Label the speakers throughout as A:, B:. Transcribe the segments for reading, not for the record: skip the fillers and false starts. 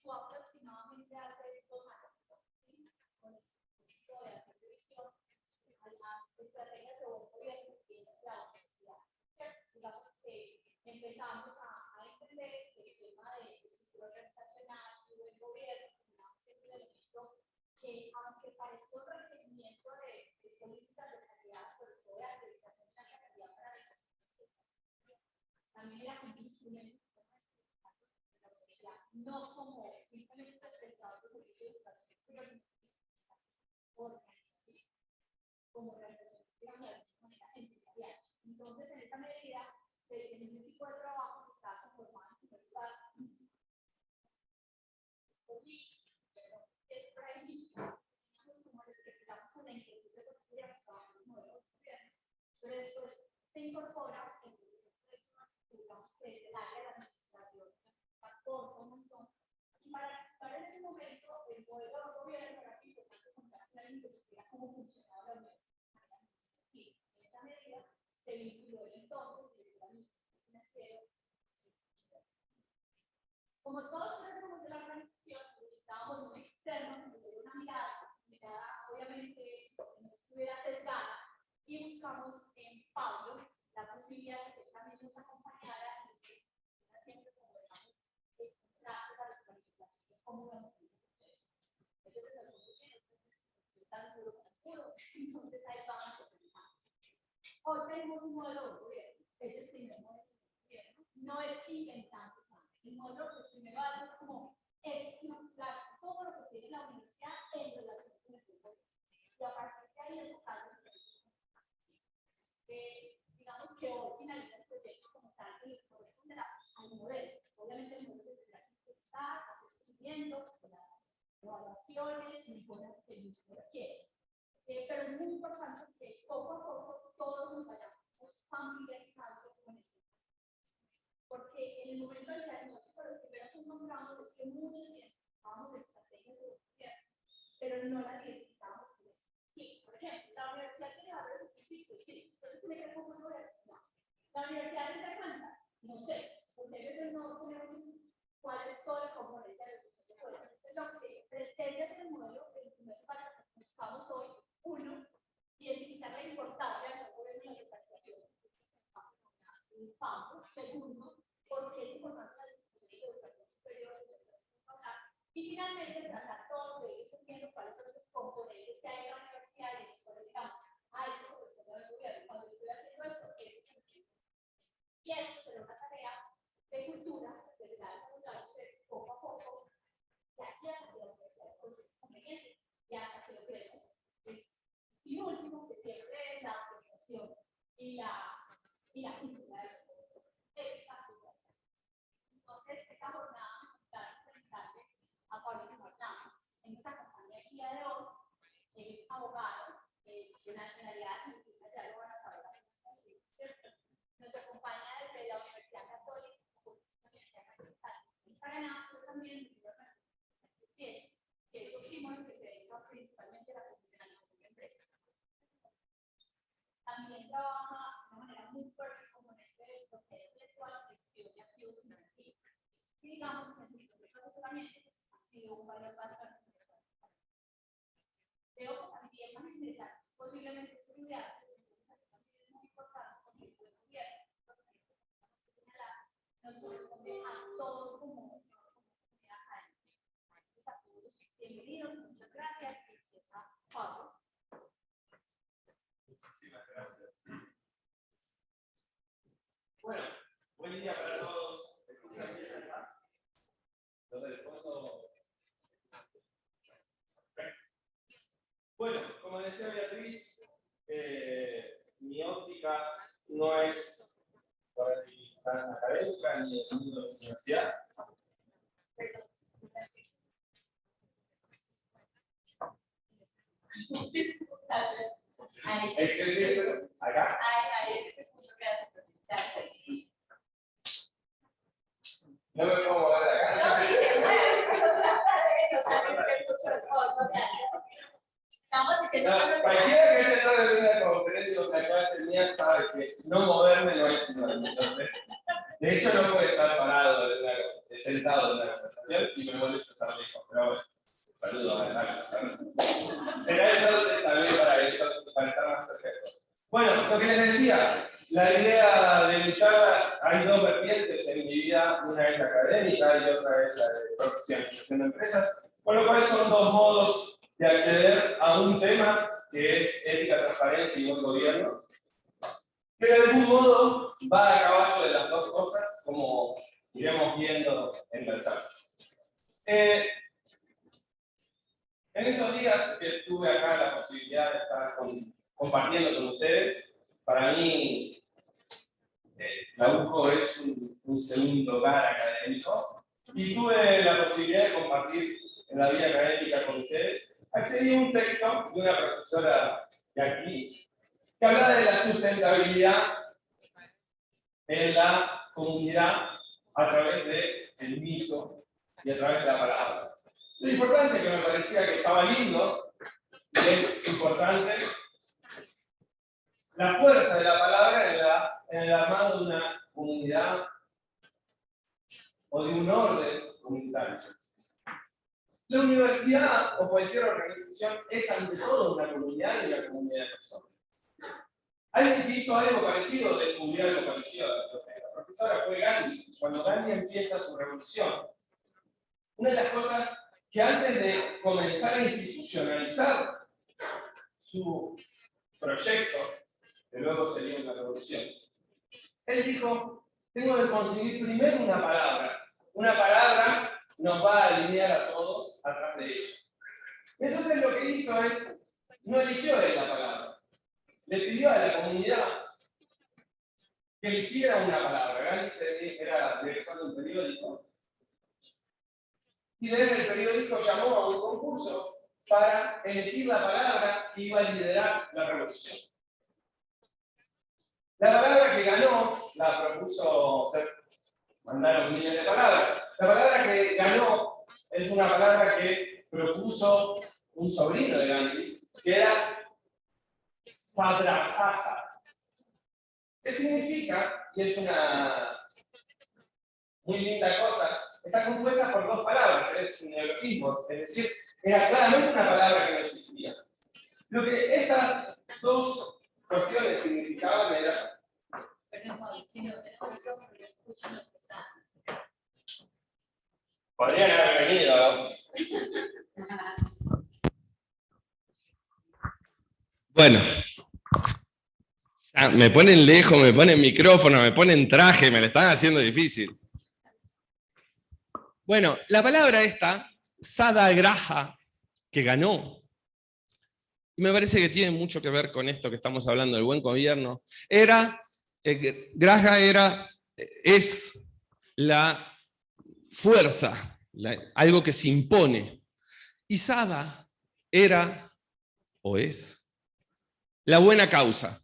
A: comenzó aproximadamente hace 2 años, ¿sí? Con el propósito de hacer revisión a las estrategias de buen gobierno que tiene la universidad. Digamos que empezamos a entender el tema de estructura organizacional y buen gobierno como un elemento que, aunque parece un requerimiento de políticas de calidad, sobre todo de acreditación de la calidad para la también era como un instrumento no como simplemente expresado de servicio de educación, pero organización, como organización, digamos, de manera empresarial. Entonces, en esa medida, en un equipo de trabajo que está conformado en primer lugar por mí, pero es por ahí, teníamos como les empezamos con la inquietud de construir a los modelos de gobierno, pero después se incorpora, digamos que es el área de la administración, aporta un montón. Y para ese momento, el modelo de gobierno era importante contar con alguien que supiera cómo funcionaba la universidad. Y en esa medida se vinculó el entonces director administrativo financiero. Como todos tenemos de la organización, necesitábamos un externo que nos diera una mirada obviamente que no estuviera sesgada, y buscamos en Pablo la posibilidad de que también nos acompañara y que siempre como digamos encontrarse la planificación como vamos en ese proceso. Entonces nosotros tan duro, entonces ahí vamos organizando. Hoy tenemos un modelo de gobierno, es el primer modelo de gobierno, no es inventando nada. El modelo que primero hace es como estructurar todo lo que tiene la universidad en relación con el gobierno. Y a partir de ahí empezamos digamos que hoy finaliza el proyecto como tal que le corresponde al modelo. Obviamente el modelo tendrá que implementar, hacer seguimiento, las evaluaciones, mejoras que el usuario requiere. Pero es muy importante que poco a poco todos nos vayamos familiarizando con el tema. Porque en el momento del diagnóstico lo primero que encontramos es que muchos identificábamos estrategias de gobierno, pero no las identificábamos con él. Sí, por ejemplo, la universidad tiene valores específicos, sí. Entonces tiene que ver con una universidad. ¿La universidad tiene cuántas? No sé, porque a veces no tenemos cuál es todo el componente de la educación de poder. Entonces, lo que pretende hacer el modelo, el primer para que buscamos hoy, uno, identificar la importancia del gobierno en las organizaciones. Segundo, por qué es importante la discusión de educación superior, y finalmente tratar todos de ellos viendo cuáles son los componentes que hay en la universidad y después digamos, esto corresponde al gobierno, cuando estoy haciendo esto, y esto será una tarea de cultura que se va desarrollándose poco a poco, de aquí hasta que la universidad consiga conveniente, y hasta que lo creemos. Y último, que siempre es la organización y la cultura del gobierno. Entonces, esta jornada va a presentarles a Pablo Hernández. En esta compañía el día de hoy, él es abogado de nacionalidad argentina, ya lo van a saber. Nos acompaña desde la Universidad Católica, la Universidad Católica de Paraná, pero también que es Oxímoron, que se dedica principalmente a la profesionalización de empresas. También trabaja de una manera muy fuerte como componente del proceso intelectual, gestión de activos inactivos. Y digamos que en sus propios asesoramientos ha sido un valor bastante importante. Creo que también van a interesar posiblemente estudiantes, entonces también es muy importante porque el buen gobierno, nos corresponde a todos como comunidad académica. Entonces a todos bienvenidos, muchas gracias y empieza Pablo.
B: Muchísimas gracias. Bueno, buen día para todos. ¿Me escuchan bien acá? Los del fondo. Bueno, como decía Beatriz, mi óptica no es tan académica ni de mundo de la universidad. ¿Acá? No me puedo mover de acá.
A: No, sí, se mueve, pero trata de que no se estamos diciendo
B: no, cualquiera que haya estado en una conferencia o una clase mía sabe que no moverme no es una. De hecho, no puede estar parado, es sentado en una conversación y me molesto estar lejos, pero bueno, saludos a la. Será entonces también para estar más cerca de todo. Bueno, lo que les decía, la idea de mi charla, hay dos vertientes en mi vida, una es la académica y otra es la de profesionalización de empresas, con lo cual son dos modos de acceder a un tema que es ética, transparencia y buen gobierno, que de algún modo va a caballo de las dos cosas, como iremos viendo en la charla. En estos días que tuve acá la posibilidad de estar compartiendo con ustedes, para mí la UCO es un segundo hogar académico y tuve la posibilidad de compartir en la vida académica con ustedes. Accedí a un texto de una profesora de aquí que habla de la sustentabilidad en la comunidad a través del mito y a través de la palabra. La importancia que me parecía que estaba lindo y es importante la fuerza de la palabra en el armado de una comunidad o de un orden comunitario. La universidad o cualquier organización es ante todo una comunidad y una comunidad de personas. Alguien que hizo algo parecido descubrió algo parecido a la profesora fue Gandhi. Cuando Gandhi empieza su revolución, una de las cosas que antes de comenzar a institucionalizar su proyecto, que luego sería una revolución, él dijo, tengo que conseguir primero una palabra. Una palabra nos va a alinear a todos atrás de ella. Entonces lo que hizo es, no eligió él la palabra, le pidió a la comunidad que eligiera una palabra. Gandhi era director de un periódico, y desde el periódico llamó a un concurso para elegir la palabra que iba a liderar la revolución. La palabra que ganó, la propuso, mandaron miles de palabras. La palabra que ganó es una palabra que propuso un sobrino de Gandhi, que era Sadrajaja. ¿Qué significa? Y es una muy linda cosa. Está compuesta por dos palabras, es un neologismo, es decir, era claramente una palabra que no existía. Lo que estas dos cuestiones significaban era. Podrían haber venido. Bueno. Me ponen lejos, me ponen micrófono, me ponen traje, me lo están haciendo difícil. Bueno, la palabra esta, Satyagraha, que ganó, y me parece que tiene mucho que ver con esto que estamos hablando del buen gobierno, Graha es la fuerza, algo que se impone, y Sada era, o es, la buena causa.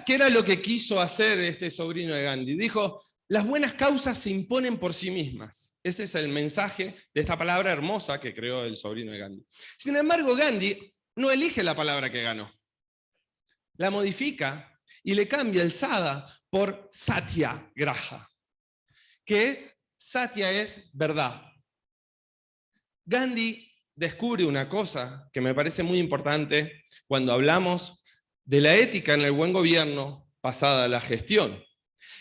B: ¿Qué era lo que quiso hacer este sobrino de Gandhi? Dijo, las buenas causas se imponen por sí mismas. Ese es el mensaje de esta palabra hermosa que creó el sobrino de Gandhi. Sin embargo, Gandhi no elige la palabra que ganó. La modifica y le cambia el Sada por Satyagraha, que es, Satya es verdad. Gandhi descubre una cosa que me parece muy importante cuando hablamos de la ética en el buen gobierno pasada a la gestión.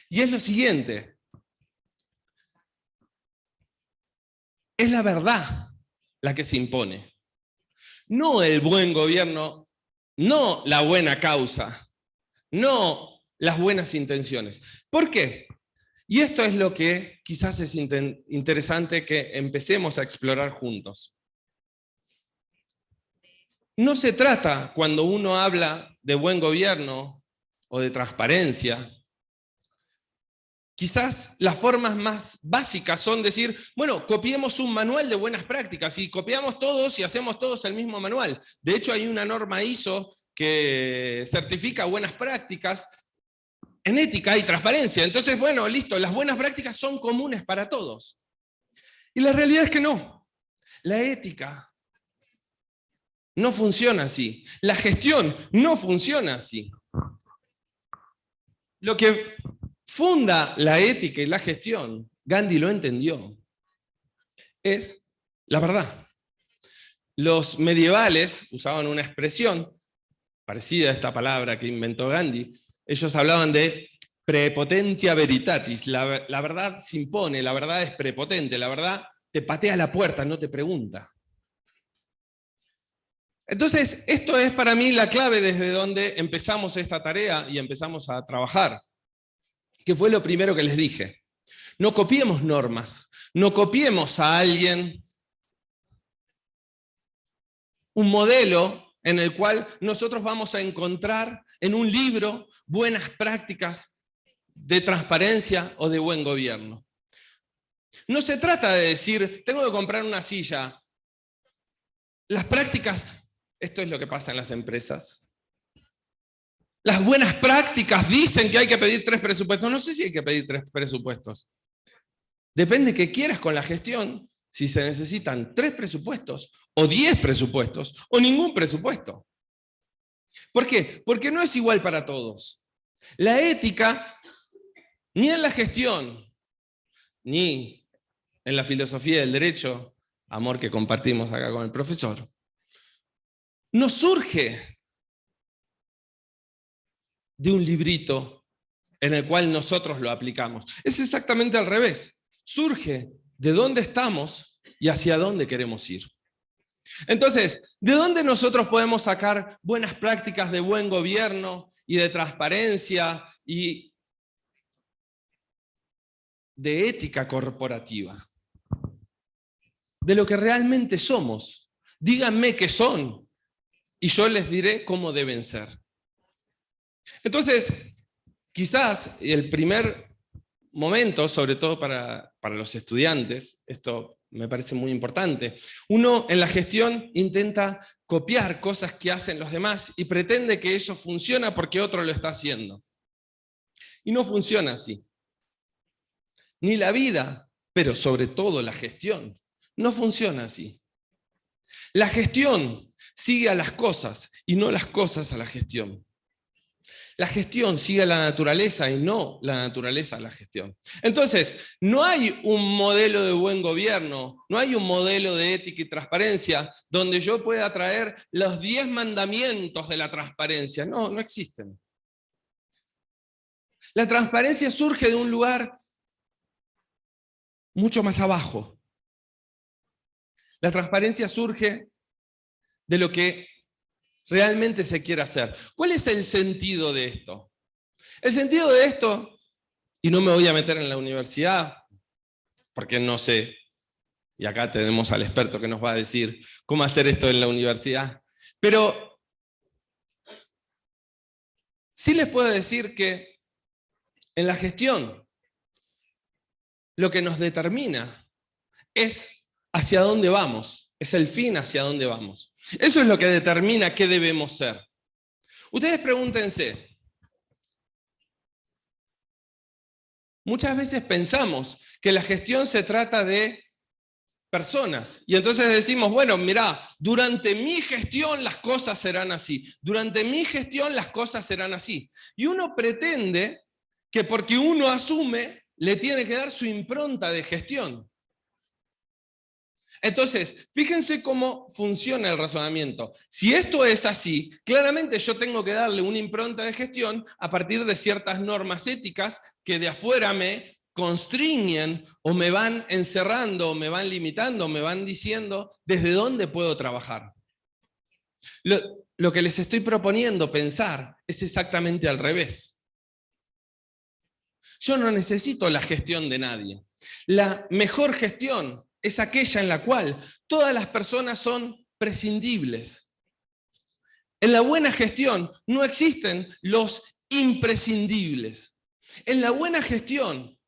B: Y es lo siguiente. Es la verdad la que se impone. No el buen gobierno, no la buena causa, no las buenas intenciones. ¿Por qué? Y esto es lo que quizás es interesante que empecemos a explorar juntos. No se trata, cuando uno habla de buen gobierno o de transparencia, quizás las formas más básicas son decir, bueno, copiemos un manual de buenas prácticas y copiamos todos y hacemos todos el mismo manual. De hecho, hay una norma ISO que certifica buenas prácticas en ética y transparencia. Entonces, bueno, listo, las buenas prácticas son comunes para todos. Y la realidad es que no. La ética no funciona así. La gestión no funciona así. Lo que funda la ética y la gestión, Gandhi lo entendió. es la verdad. Los medievales usaban una expresión parecida a esta palabra que inventó Gandhi. Ellos hablaban de prepotentia veritatis. La verdad se impone, la verdad es prepotente, la verdad te patea la puerta, no te pregunta. Entonces, esto es para mí la clave desde donde empezamos esta tarea y empezamos a trabajar, que fue lo primero que les dije. No copiemos normas, no copiemos a alguien un modelo en el cual nosotros vamos a encontrar en un libro buenas prácticas de transparencia o de buen gobierno. No se trata de decir, tengo que comprar una silla. Las prácticas, esto es lo que pasa en las empresas. Las buenas prácticas dicen que hay que pedir 3 presupuestos. No sé si hay que pedir 3 presupuestos. Depende qué quieras con la gestión, si se necesitan 3 presupuestos, o 10 presupuestos, o ningún presupuesto. ¿Por qué? Porque no es igual para todos. La ética, ni en la gestión, ni en la filosofía del derecho, amor que compartimos acá con el profesor, no surge de un librito en el cual nosotros lo aplicamos. Es exactamente al revés. Surge de dónde estamos y hacia dónde queremos ir. Entonces, ¿de dónde nosotros podemos sacar buenas prácticas de buen gobierno y de transparencia y de ética corporativa? De lo que realmente somos. Díganme qué son y yo les diré cómo deben ser. Entonces, quizás el primer momento, sobre todo para los estudiantes, esto me parece muy importante, uno en la gestión intenta copiar cosas que hacen los demás y pretende que eso funciona porque otro lo está haciendo. Y no funciona así. Ni la vida, pero sobre todo la gestión, no funciona así. La gestión sigue a las cosas y no las cosas a la gestión. La gestión sigue a la naturaleza y no la naturaleza a la gestión. Entonces, no hay un modelo de buen gobierno, no hay un modelo de ética y transparencia donde yo pueda traer los 10 mandamientos de la transparencia. No, no existen. La transparencia surge de un lugar mucho más abajo. La transparencia surge de lo que realmente se quiere hacer. ¿Cuál es el sentido de esto? El sentido de esto, y no me voy a meter en la universidad, porque no sé, y acá tenemos al experto que nos va a decir cómo hacer esto en la universidad, pero sí les puedo decir que en la gestión lo que nos determina es hacia dónde vamos. Es el fin hacia dónde vamos. Eso es lo que determina qué debemos ser. Ustedes pregúntense, muchas veces pensamos que la gestión se trata de personas, y entonces decimos, bueno, mirá, durante mi gestión las cosas serán así, durante mi gestión las cosas serán así. Y uno pretende que porque uno asume, le tiene que dar su impronta de gestión. Entonces, fíjense cómo funciona el razonamiento. Si esto es así, claramente yo tengo que darle una impronta de gestión a partir de ciertas normas éticas que de afuera me constriñen o me van encerrando, o me van limitando, o me van diciendo desde dónde puedo trabajar. Lo que les estoy proponiendo pensar es exactamente al revés. Yo no necesito la gestión de nadie. La mejor gestión es aquella en la cual todas las personas son prescindibles. En la buena gestión no existen los imprescindibles. En la buena gestión,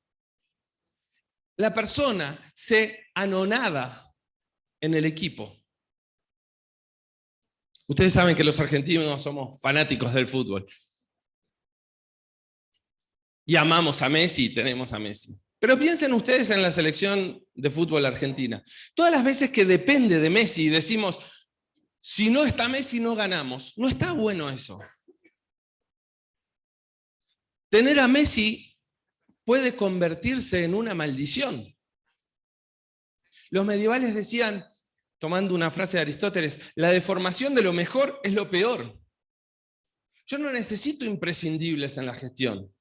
B: la persona se anonada en el equipo. Ustedes saben que los argentinos somos fanáticos del fútbol. Y amamos a Messi y tenemos a Messi. Pero piensen ustedes en la selección de fútbol argentina. Todas las veces que depende de Messi y decimos, si no está Messi no ganamos. No está bueno eso. Tener a Messi puede convertirse en una maldición. Los medievales decían, tomando una frase de Aristóteles, la deformación de lo mejor es lo peor. Yo no necesito imprescindibles en la gestión.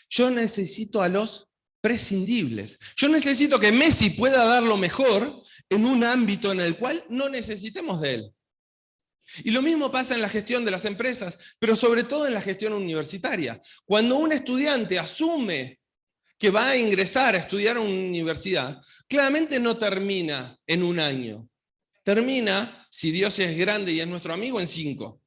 B: Yo necesito a los prescindibles. Yo necesito que Messi pueda dar lo mejor en un ámbito en el cual no necesitemos de él. Y lo mismo pasa en la gestión de las empresas, pero sobre todo en la gestión universitaria. Cuando un estudiante asume que va a ingresar a estudiar en una universidad, claramente no termina en un año. Termina, si Dios es grande y es nuestro amigo, en 5.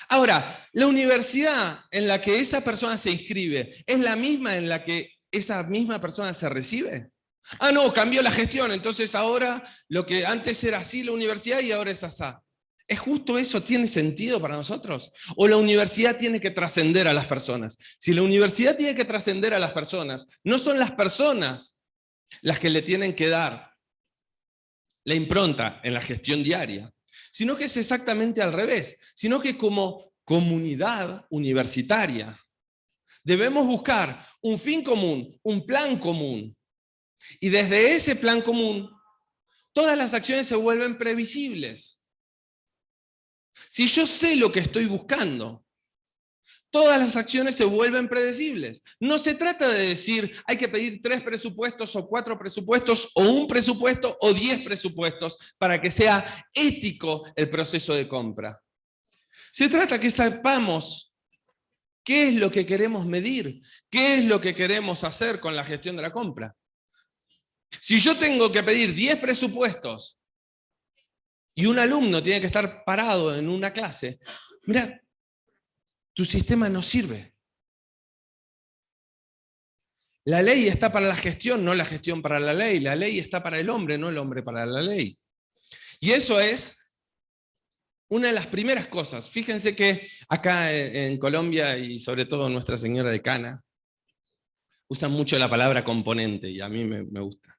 B: Ahora, la universidad en la que esa persona se inscribe, ¿es la misma en la que esa misma persona se recibe? Ah, no, cambió la gestión, entonces ahora lo que antes era así la universidad y ahora es asá. ¿Es justo eso? ¿Tiene sentido para nosotros? ¿O la universidad tiene que trascender a las personas? Si la universidad tiene que trascender a las personas, no son las personas las que le tienen que dar la impronta en la gestión diaria, sino que es exactamente al revés, sino que como comunidad universitaria debemos buscar un fin común, un plan común, y desde ese plan común todas las acciones se vuelven previsibles. Si yo sé lo que estoy buscando, todas las acciones se vuelven predecibles. No se trata de decir hay que pedir 3 presupuestos o 4 presupuestos o 1 presupuesto o 10 presupuestos para que sea ético el proceso de compra. Se trata que sepamos qué es lo que queremos medir, qué es lo que queremos hacer con la gestión de la compra. Si yo tengo que pedir 10 presupuestos y un alumno tiene que estar parado en una clase, mira, tu sistema no sirve. La ley está para la gestión, no la gestión para la ley. La ley está para el hombre, no el hombre para la ley. Y eso es una de las primeras cosas. Fíjense que acá en Colombia, y sobre todo Nuestra Señora de Cana, usan mucho la palabra componente, y a mí me gusta.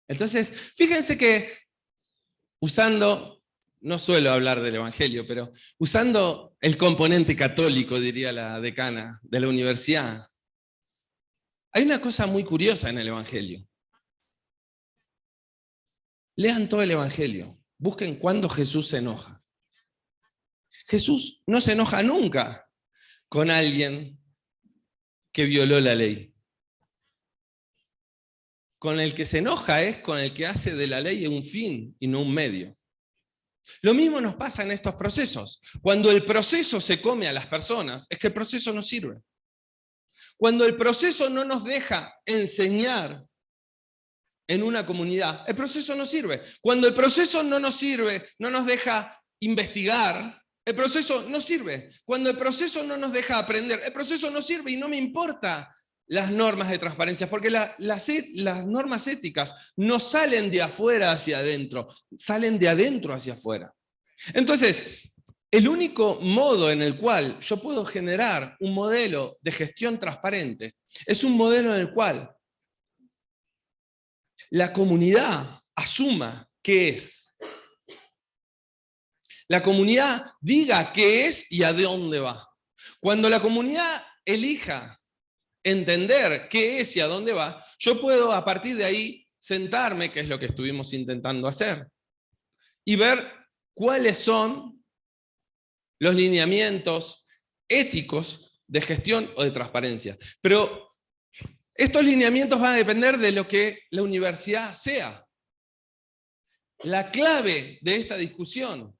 B: Entonces, fíjense que usando, no suelo hablar del Evangelio, pero usando el componente católico, diría la decana de la universidad, hay una cosa muy curiosa en el Evangelio. Lean todo el Evangelio, busquen cuándo Jesús se enoja. Jesús no se enoja nunca con alguien que violó la ley. Con el que se enoja es con el que hace de la ley un fin y no un medio. Lo mismo nos pasa en estos procesos. Cuando el proceso se come a las personas, es que el proceso no sirve. Cuando el proceso no nos deja enseñar en una comunidad, el proceso no sirve. Cuando el proceso no nos sirve, no nos deja investigar, el proceso no sirve. Cuando el proceso no nos deja aprender, el proceso no sirve y no me importa las normas de transparencia, porque las normas éticas no salen de afuera hacia adentro, salen de adentro hacia afuera. Entonces, el único modo en el cual yo puedo generar un modelo de gestión transparente es un modelo en el cual la comunidad asuma qué es. La comunidad diga qué es y a dónde va. Cuando la comunidad elija entender qué es y a dónde va, yo puedo a partir de ahí sentarme, que es lo que estuvimos intentando hacer, y ver cuáles son los lineamientos éticos de gestión o de transparencia. Pero estos lineamientos van a depender de lo que la universidad sea. La clave de esta discusión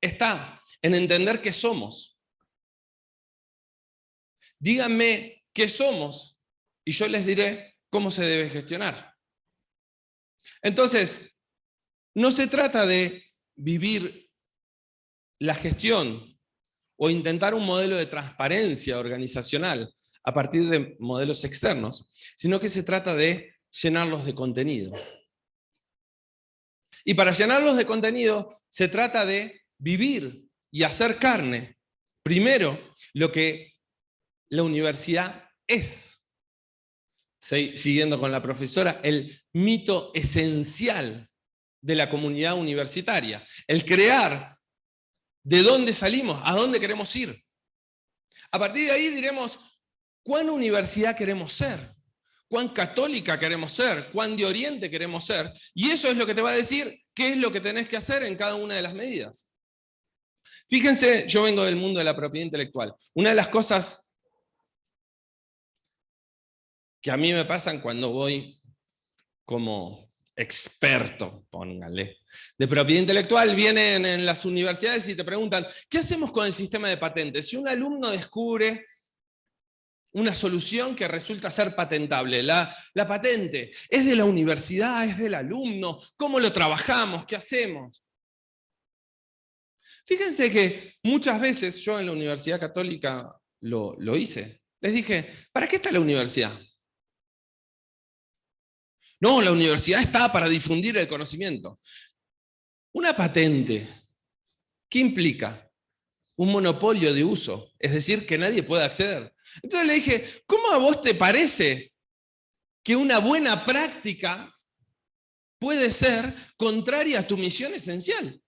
B: está en entender qué somos. Díganme qué somos y yo les diré cómo se debe gestionar. Entonces, no se trata de vivir la gestión o intentar un modelo de transparencia organizacional a partir de modelos externos, sino que se trata de llenarlos de contenido. Y para llenarlos de contenido se trata de vivir y hacer carne, primero, lo que la universidad es. Siguiendo con la profesora, el mito esencial de la comunidad universitaria, el crear de dónde salimos, a dónde queremos ir. A partir de ahí diremos
C: ¿Cuán universidad queremos ser? ¿Cuán católica queremos ser? ¿Cuán de Oriente queremos ser? Y eso es lo que te va a decir qué es lo que tenés que hacer en cada una de las medidas. Fíjense, yo vengo del mundo de la propiedad intelectual. Una de las cosas que a mí me pasan cuando voy como experto, póngale, de propiedad intelectual, vienen en las universidades y te preguntan, ¿qué hacemos con el sistema de patentes? Si un alumno descubre una solución que resulta ser patentable, la patente es de la universidad, es del alumno, ¿cómo lo trabajamos? ¿Qué hacemos? Fíjense que muchas veces yo en la Universidad Católica lo hice. Les dije, ¿para qué está la universidad? No, la universidad está para difundir el conocimiento. Una patente, ¿qué implica? Un monopolio de uso, es decir, que nadie puede acceder. Entonces le dije, ¿cómo a vos te parece que una buena práctica puede ser contraria a tu misión esencial?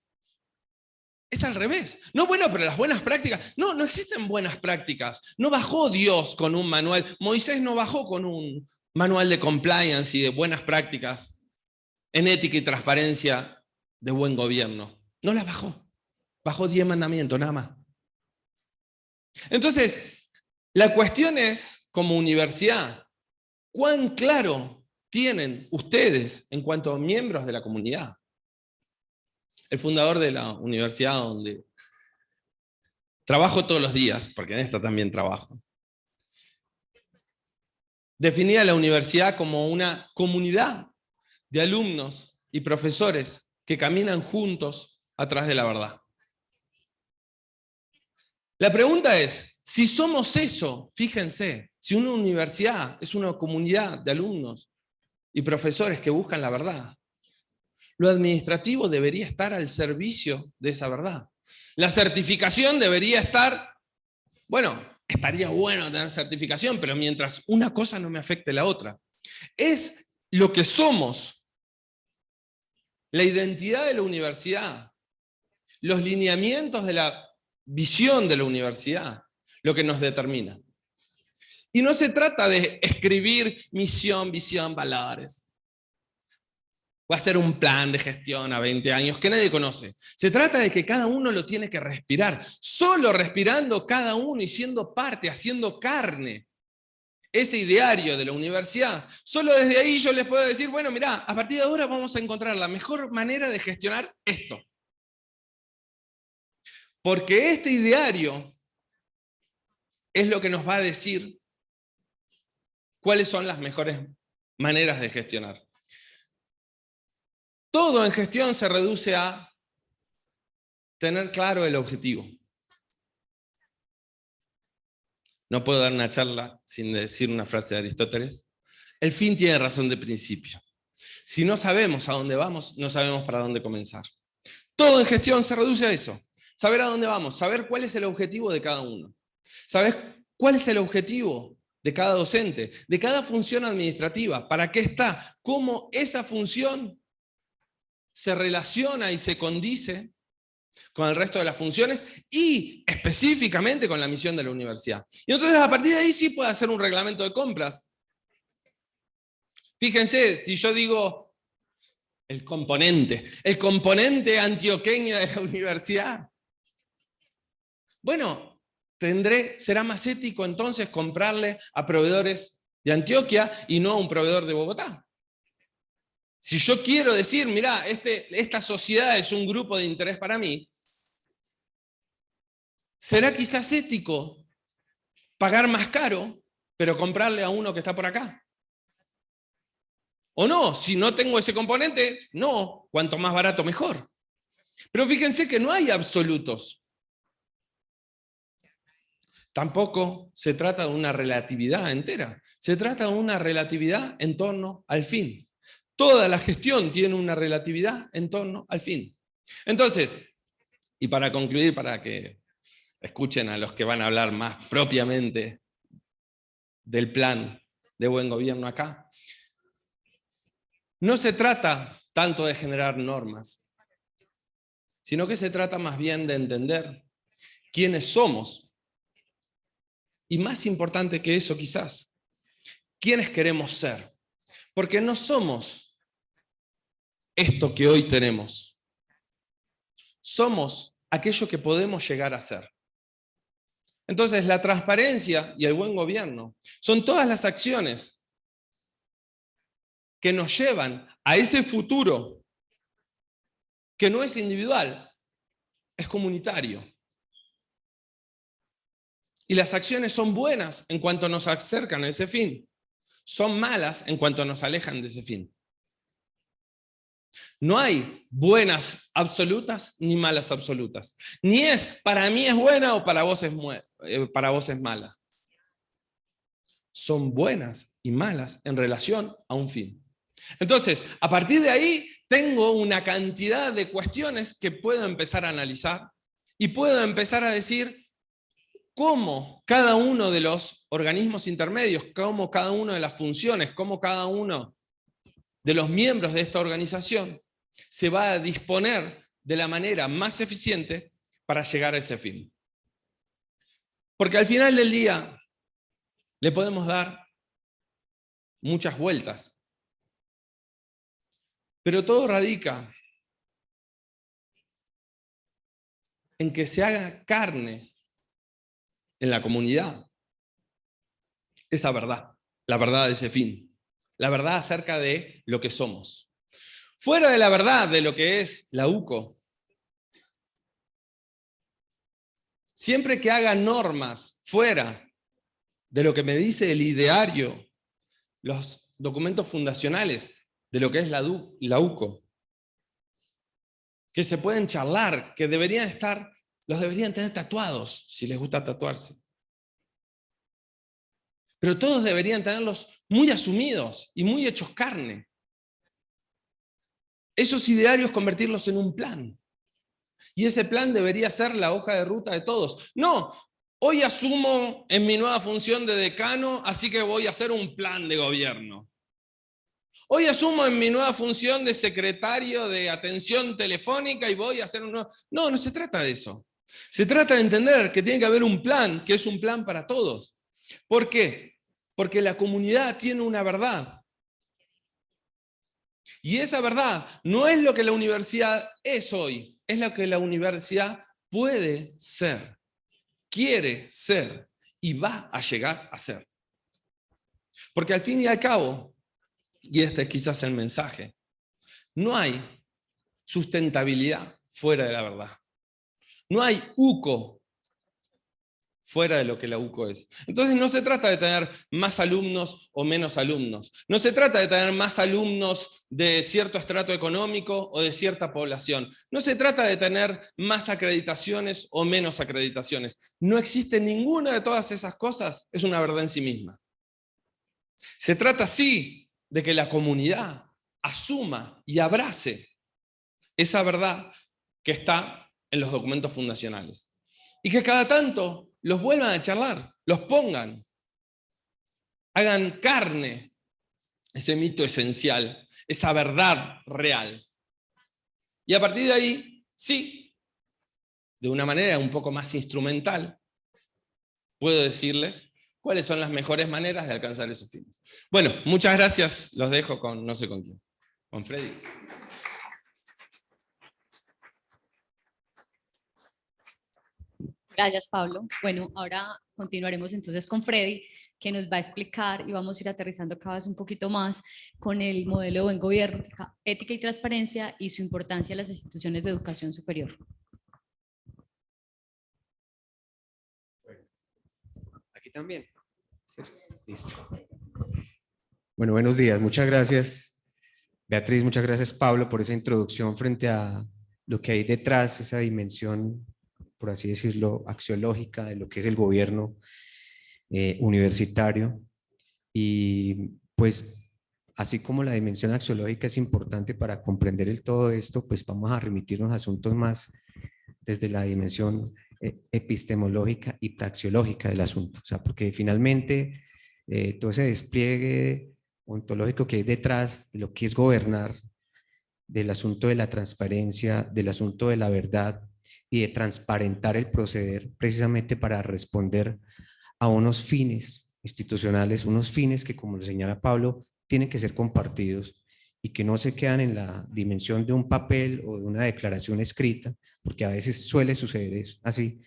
C: Es al revés. No, bueno, pero las buenas prácticas, no existen buenas prácticas. No bajó Dios con un manual, Moisés no bajó con un manual de compliance y de buenas prácticas en ética y transparencia de buen gobierno. No las bajó. Bajó 10 mandamientos, nada más. Entonces, la cuestión es, como universidad, ¿cuán claro tienen ustedes en cuanto a miembros de la comunidad? El fundador de la universidad donde trabajo todos los días, porque en esta también trabajo, definía la universidad como una comunidad de alumnos y profesores que caminan juntos atrás de la verdad. La pregunta es, si somos eso, fíjense, si una universidad es una comunidad de alumnos y profesores que buscan la verdad, lo administrativo debería estar al servicio de esa verdad. La certificación debería estar, bueno, estaría bueno tener certificación, pero mientras una cosa no me afecte la otra. Es lo que somos, la identidad de la universidad, los lineamientos de la visión de la universidad, lo que nos determina. Y no se trata de escribir misión, visión, valores. O hacer un plan de gestión a 20 años que nadie conoce. Se trata de que cada uno lo tiene que respirar. Solo respirando cada uno y siendo parte, haciendo carne ese ideario de la universidad. Solo desde ahí yo les puedo decir, bueno, mirá, a partir de ahora vamos a encontrar la mejor manera de gestionar esto. Porque este ideario es lo que nos va a decir cuáles son las mejores maneras de gestionar. Todo en gestión se reduce a tener claro el objetivo. No puedo dar una charla sin decir una frase de Aristóteles. El fin tiene razón de principio. Si no sabemos a dónde vamos, no sabemos para dónde comenzar. Todo en gestión se reduce a eso. Saber a dónde vamos, saber cuál es el objetivo de cada uno. Saber cuál es el objetivo de cada docente, de cada función administrativa, para qué está, cómo esa función se relaciona y se condice con el resto de las funciones y específicamente con la misión de la universidad. Y entonces a partir de ahí sí puede hacer un reglamento de compras. Fíjense, si yo digo el componente antioqueño de la universidad, bueno, será más ético entonces comprarle a proveedores de Antioquia y no a un proveedor de Bogotá. Si yo quiero decir, mirá, esta sociedad es un grupo de interés para mí, ¿será quizás ético pagar más caro, pero comprarle a uno que está por acá? ¿O no? Si no tengo ese componente, no, cuanto más barato mejor. Pero fíjense que no hay absolutos. Tampoco se trata de una relatividad entera, se trata de una relatividad en torno al fin. Toda la gestión tiene una relatividad en torno al fin. Entonces, y para concluir, para que escuchen a los que van a hablar más propiamente del plan de buen gobierno acá, no se trata tanto de generar normas, sino que se trata más bien de entender quiénes somos y más importante que eso quizás, ¿quiénes queremos ser? Porque no somos esto que hoy tenemos. Somos aquello que podemos llegar a ser. Entonces, la transparencia y el buen gobierno son todas las acciones que nos llevan a ese futuro que no es individual, es comunitario. Y las acciones son buenas en cuanto nos acercan a ese fin. Son malas en cuanto nos alejan de ese fin. No hay buenas absolutas ni malas absolutas. Ni es para mí es buena o para vos es mala. Son buenas y malas en relación a un fin. Entonces, a partir de ahí, tengo una cantidad de cuestiones que puedo empezar a analizar y puedo empezar a decir cómo cada uno de los organismos intermedios, cómo cada una de las funciones, cómo cada uno de los miembros de esta organización se va a disponer de la manera más eficiente para llegar a ese fin. Porque al final del día le podemos dar muchas vueltas, pero todo radica en que se haga carne en la comunidad esa verdad, la verdad de ese fin, la verdad acerca de lo que somos. Fuera de la verdad de lo que es la UCO, siempre que haga normas fuera de lo que me dice el ideario, los documentos fundacionales de lo que es la UCO, que se pueden charlar, que deberían estar, los deberían tener tatuados, si les gusta tatuarse. Pero todos deberían tenerlos muy asumidos y muy hechos carne. Esos idearios convertirlos en un plan. Y ese plan debería ser la hoja de ruta de todos. No, hoy asumo en mi nueva función de decano, así que voy a hacer un plan de gobierno. Hoy asumo en mi nueva función de secretario de atención telefónica y voy a hacer un nuevo... No, no se trata de eso. Se trata de entender que tiene que haber un plan, que es un plan para todos. ¿Por qué? Porque la comunidad tiene una verdad. Y esa verdad no es lo que la universidad es hoy, es lo que la universidad puede ser, quiere ser y va a llegar a ser. Porque al fin y al cabo, y este es quizás el mensaje, no hay sustentabilidad fuera de la verdad. No hay UCO fuera de lo que la UCO es. Entonces no se trata de tener más alumnos o menos alumnos. No se trata de tener más alumnos de cierto estrato económico o de cierta población. No se trata de tener más acreditaciones o menos acreditaciones. No existe ninguna de todas esas cosas, es una verdad en sí misma. Se trata sí de que la comunidad asuma y abrace esa verdad que está en los documentos fundacionales. Y que cada tanto los vuelvan a charlar, los pongan, hagan carne ese mito esencial, esa verdad real. Y a partir de ahí, sí, de una manera un poco más instrumental, puedo decirles cuáles son las mejores maneras de alcanzar esos fines. Bueno, muchas gracias, los dejo con no sé con quién, con Freddy.
D: Gracias, Pablo. Bueno, ahora continuaremos entonces con Freddy, que nos va a explicar y vamos a ir aterrizando cada vez un poquito más con el modelo de buen gobierno, ética y transparencia y su importancia en las instituciones de educación superior.
E: Bueno, aquí también. ¿Sí? Listo. Bueno, buenos días. Muchas gracias, Beatriz. Muchas gracias, Pablo, por esa introducción frente a lo que hay detrás, esa dimensión, por así decirlo, axiológica de lo que es el gobierno universitario. Y pues, así como la dimensión axiológica es importante para comprender el todo esto, pues vamos a remitirnos a asuntos más desde la dimensión epistemológica y praxeológica del asunto. O sea, porque finalmente todo ese despliegue ontológico que hay detrás de lo que es gobernar, del asunto de la transparencia, del asunto de la verdad, y de transparentar el proceder precisamente para responder a unos fines institucionales, unos fines que, como lo señala Pablo, tienen que ser compartidos y que no se quedan en la dimensión de un papel o de una declaración escrita, porque a veces suele suceder eso, así,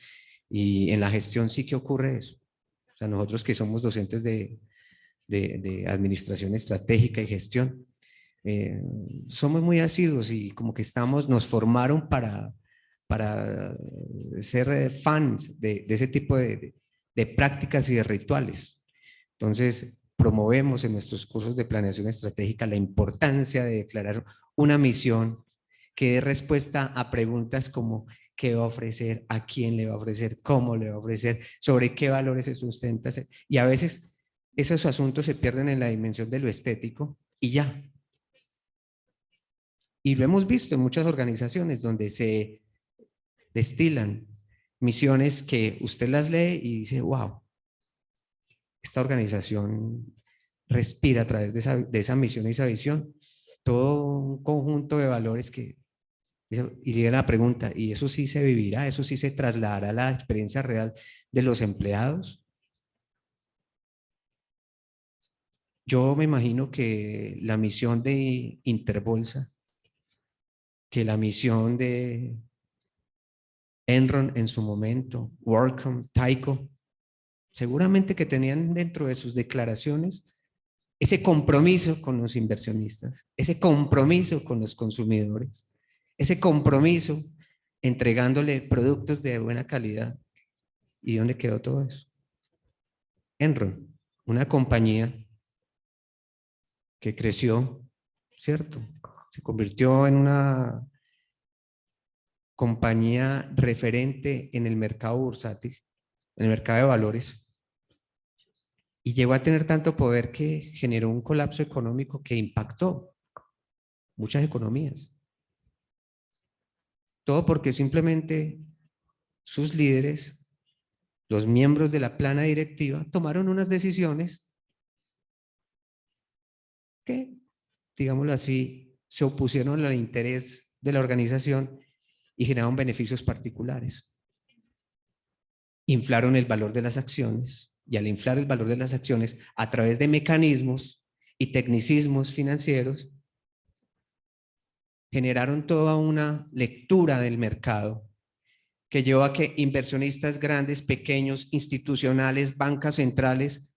E: y en la gestión sí que ocurre eso. O sea, nosotros que somos docentes de administración estratégica y gestión, somos muy asiduos y como que nos formaron para ser fans de ese tipo de prácticas y de rituales. Entonces, promovemos en nuestros cursos de planeación estratégica la importancia de declarar una misión que dé respuesta a preguntas como qué va a ofrecer, a quién le va a ofrecer, cómo le va a ofrecer, sobre qué valores se sustenta. Y a veces esos asuntos se pierden en la dimensión de lo estético y ya. Y lo hemos visto en muchas organizaciones donde se destilan misiones que usted las lee y dice, wow, esta organización respira a través de esa misión y esa visión, todo un conjunto de valores que, y llega la pregunta, ¿y eso sí se vivirá? ¿Eso sí se trasladará a la experiencia real de los empleados? Yo me imagino que la misión de Interbolsa, que la misión de Enron en su momento, WorldCom, Tyco, seguramente que tenían dentro de sus declaraciones ese compromiso con los inversionistas, ese compromiso con los consumidores, ese compromiso entregándole productos de buena calidad. ¿Y dónde quedó todo eso? Enron, una compañía que creció, ¿cierto? Se convirtió en una compañía referente en el mercado bursátil, en el mercado de valores, y llegó a tener tanto poder que generó un colapso económico que impactó muchas economías. Todo porque simplemente sus líderes, los miembros de la plana directiva, tomaron unas decisiones que, digámoslo así, se opusieron al interés de la organización y generaron beneficios particulares. Inflaron el valor de las acciones y al inflar el valor de las acciones a través de mecanismos y tecnicismos financieros, generaron toda una lectura del mercado que llevó a que inversionistas grandes, pequeños, institucionales, bancas centrales,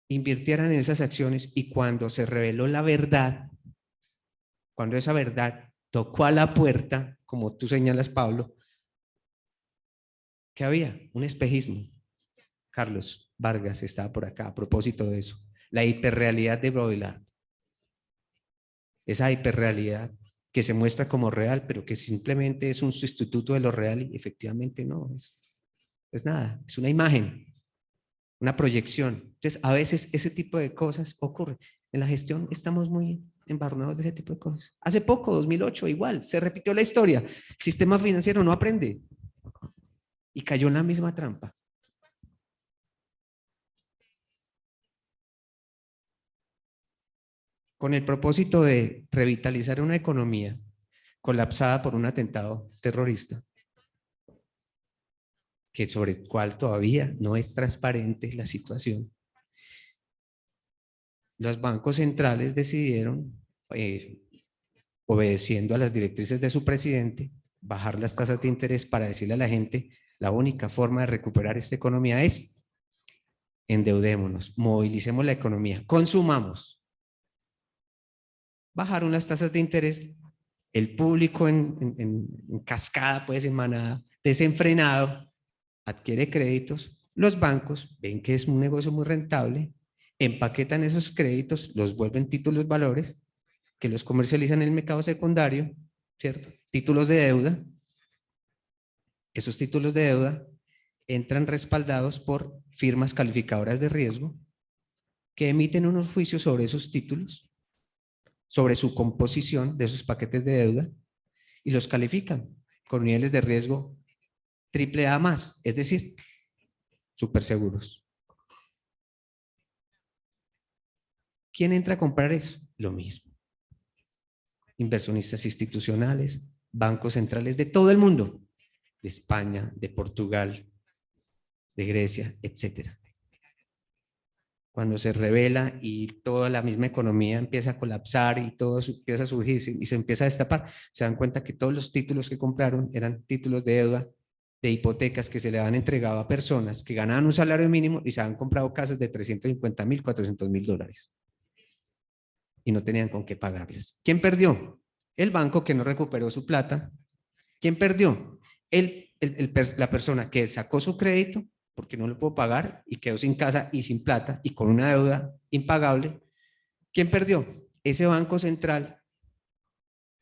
E: invirtieran en esas acciones, y cuando se reveló la verdad, cuando esa verdad tocó a la puerta, como tú señalas, Pablo, ¿qué había? Un espejismo. Carlos Vargas estaba por acá a propósito de eso. La hiperrealidad de Braillard. Esa hiperrealidad que se muestra como real, pero que simplemente es un sustituto de lo real y efectivamente no, es nada, es una imagen, una proyección. Entonces, a veces ese tipo de cosas ocurre. En la gestión estamos muy embarrunados de ese tipo de cosas. Hace poco, 2008, igual, se repitió la historia. El sistema financiero no aprende y cayó en la misma trampa. Con el propósito de revitalizar una economía colapsada por un atentado terrorista, que sobre el cual todavía no es transparente la situación, los bancos centrales decidieron, obedeciendo a las directrices de su presidente, bajar las tasas de interés para decirle a la gente, la única forma de recuperar esta economía es endeudémonos, movilicemos la economía, consumamos. Bajaron las tasas de interés, el público en cascada, pues en manada, desenfrenado, adquiere créditos, los bancos ven que es un negocio muy rentable, empaquetan esos créditos, los vuelven títulos valores, que los comercializan en el mercado secundario, ¿cierto? Títulos de deuda. Esos títulos de deuda entran respaldados por firmas calificadoras de riesgo que emiten unos juicios sobre esos títulos, sobre su composición de esos paquetes de deuda, y los califican con niveles de riesgo AAA más, es decir, súper seguros. ¿Quién entra a comprar eso? Lo mismo. Inversionistas institucionales, bancos centrales de todo el mundo, de España, de Portugal, de Grecia, etcétera. Cuando se revela y toda la misma economía empieza a colapsar y todo empieza a surgir y se empieza a destapar, se dan cuenta que todos los títulos que compraron eran títulos de deuda, de hipotecas que se le habían entregado a personas que ganaban un salario mínimo y se habían comprado casas de 350.000, 400.000 dólares. Y no tenían con qué pagarles. ¿Quién perdió? El banco, que no recuperó su plata. ¿Quién perdió? La persona que sacó su crédito porque no lo pudo pagar y quedó sin casa y sin plata y con una deuda impagable. ¿Quién perdió? Ese banco central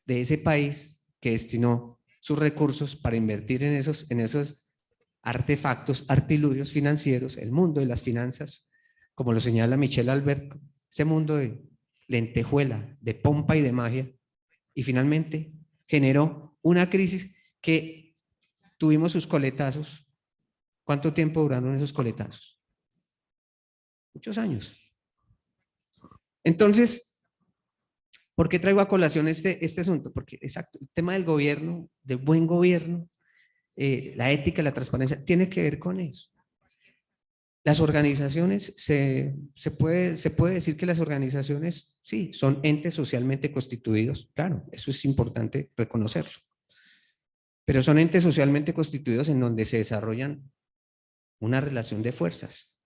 E: de ese país que destinó sus recursos para invertir en esos artefactos, artilugios financieros, el mundo de las finanzas, como lo señala Michel Albert, ese mundo de lentejuela, de pompa y de magia, y finalmente generó una crisis que tuvimos sus coletazos. ¿Cuánto tiempo duraron esos coletazos? Muchos años. Entonces, ¿por qué traigo a colación este asunto? Porque exacto, el tema del gobierno, del buen gobierno, la ética, la transparencia, tiene que ver con eso. Las organizaciones, se puede decir que las organizaciones, sí, son entes socialmente constituidos, claro, eso es importante reconocerlo. Pero son entes socialmente constituidos en donde se desarrollan una relación de fuerzas.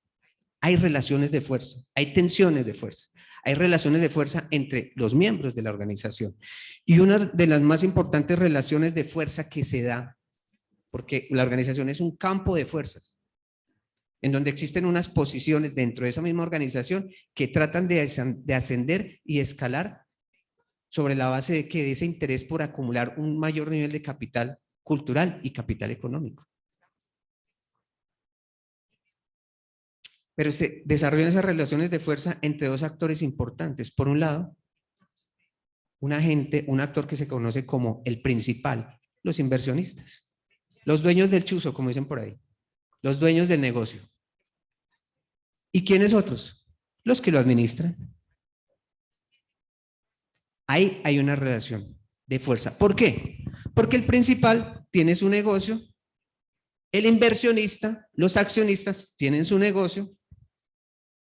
E: Hay relaciones de fuerza, hay tensiones de fuerza, hay relaciones de fuerza entre los miembros de la organización. Y una de las más importantes relaciones de fuerza que se da, porque la organización es un campo de fuerzas, en donde existen unas posiciones dentro de esa misma organización que tratan de ascender y escalar sobre la base de ese interés por acumular un mayor nivel de capital cultural y capital económico. Pero se desarrollan esas relaciones de fuerza entre dos actores importantes. Por un lado, un actor que se conoce como el principal, los inversionistas, los dueños del chuzo, como dicen por ahí, los dueños del negocio. ¿Y quiénes otros? Los que lo administran. Ahí hay una relación de fuerza. ¿Por qué? Porque el principal tiene su negocio, el inversionista, los accionistas tienen su negocio,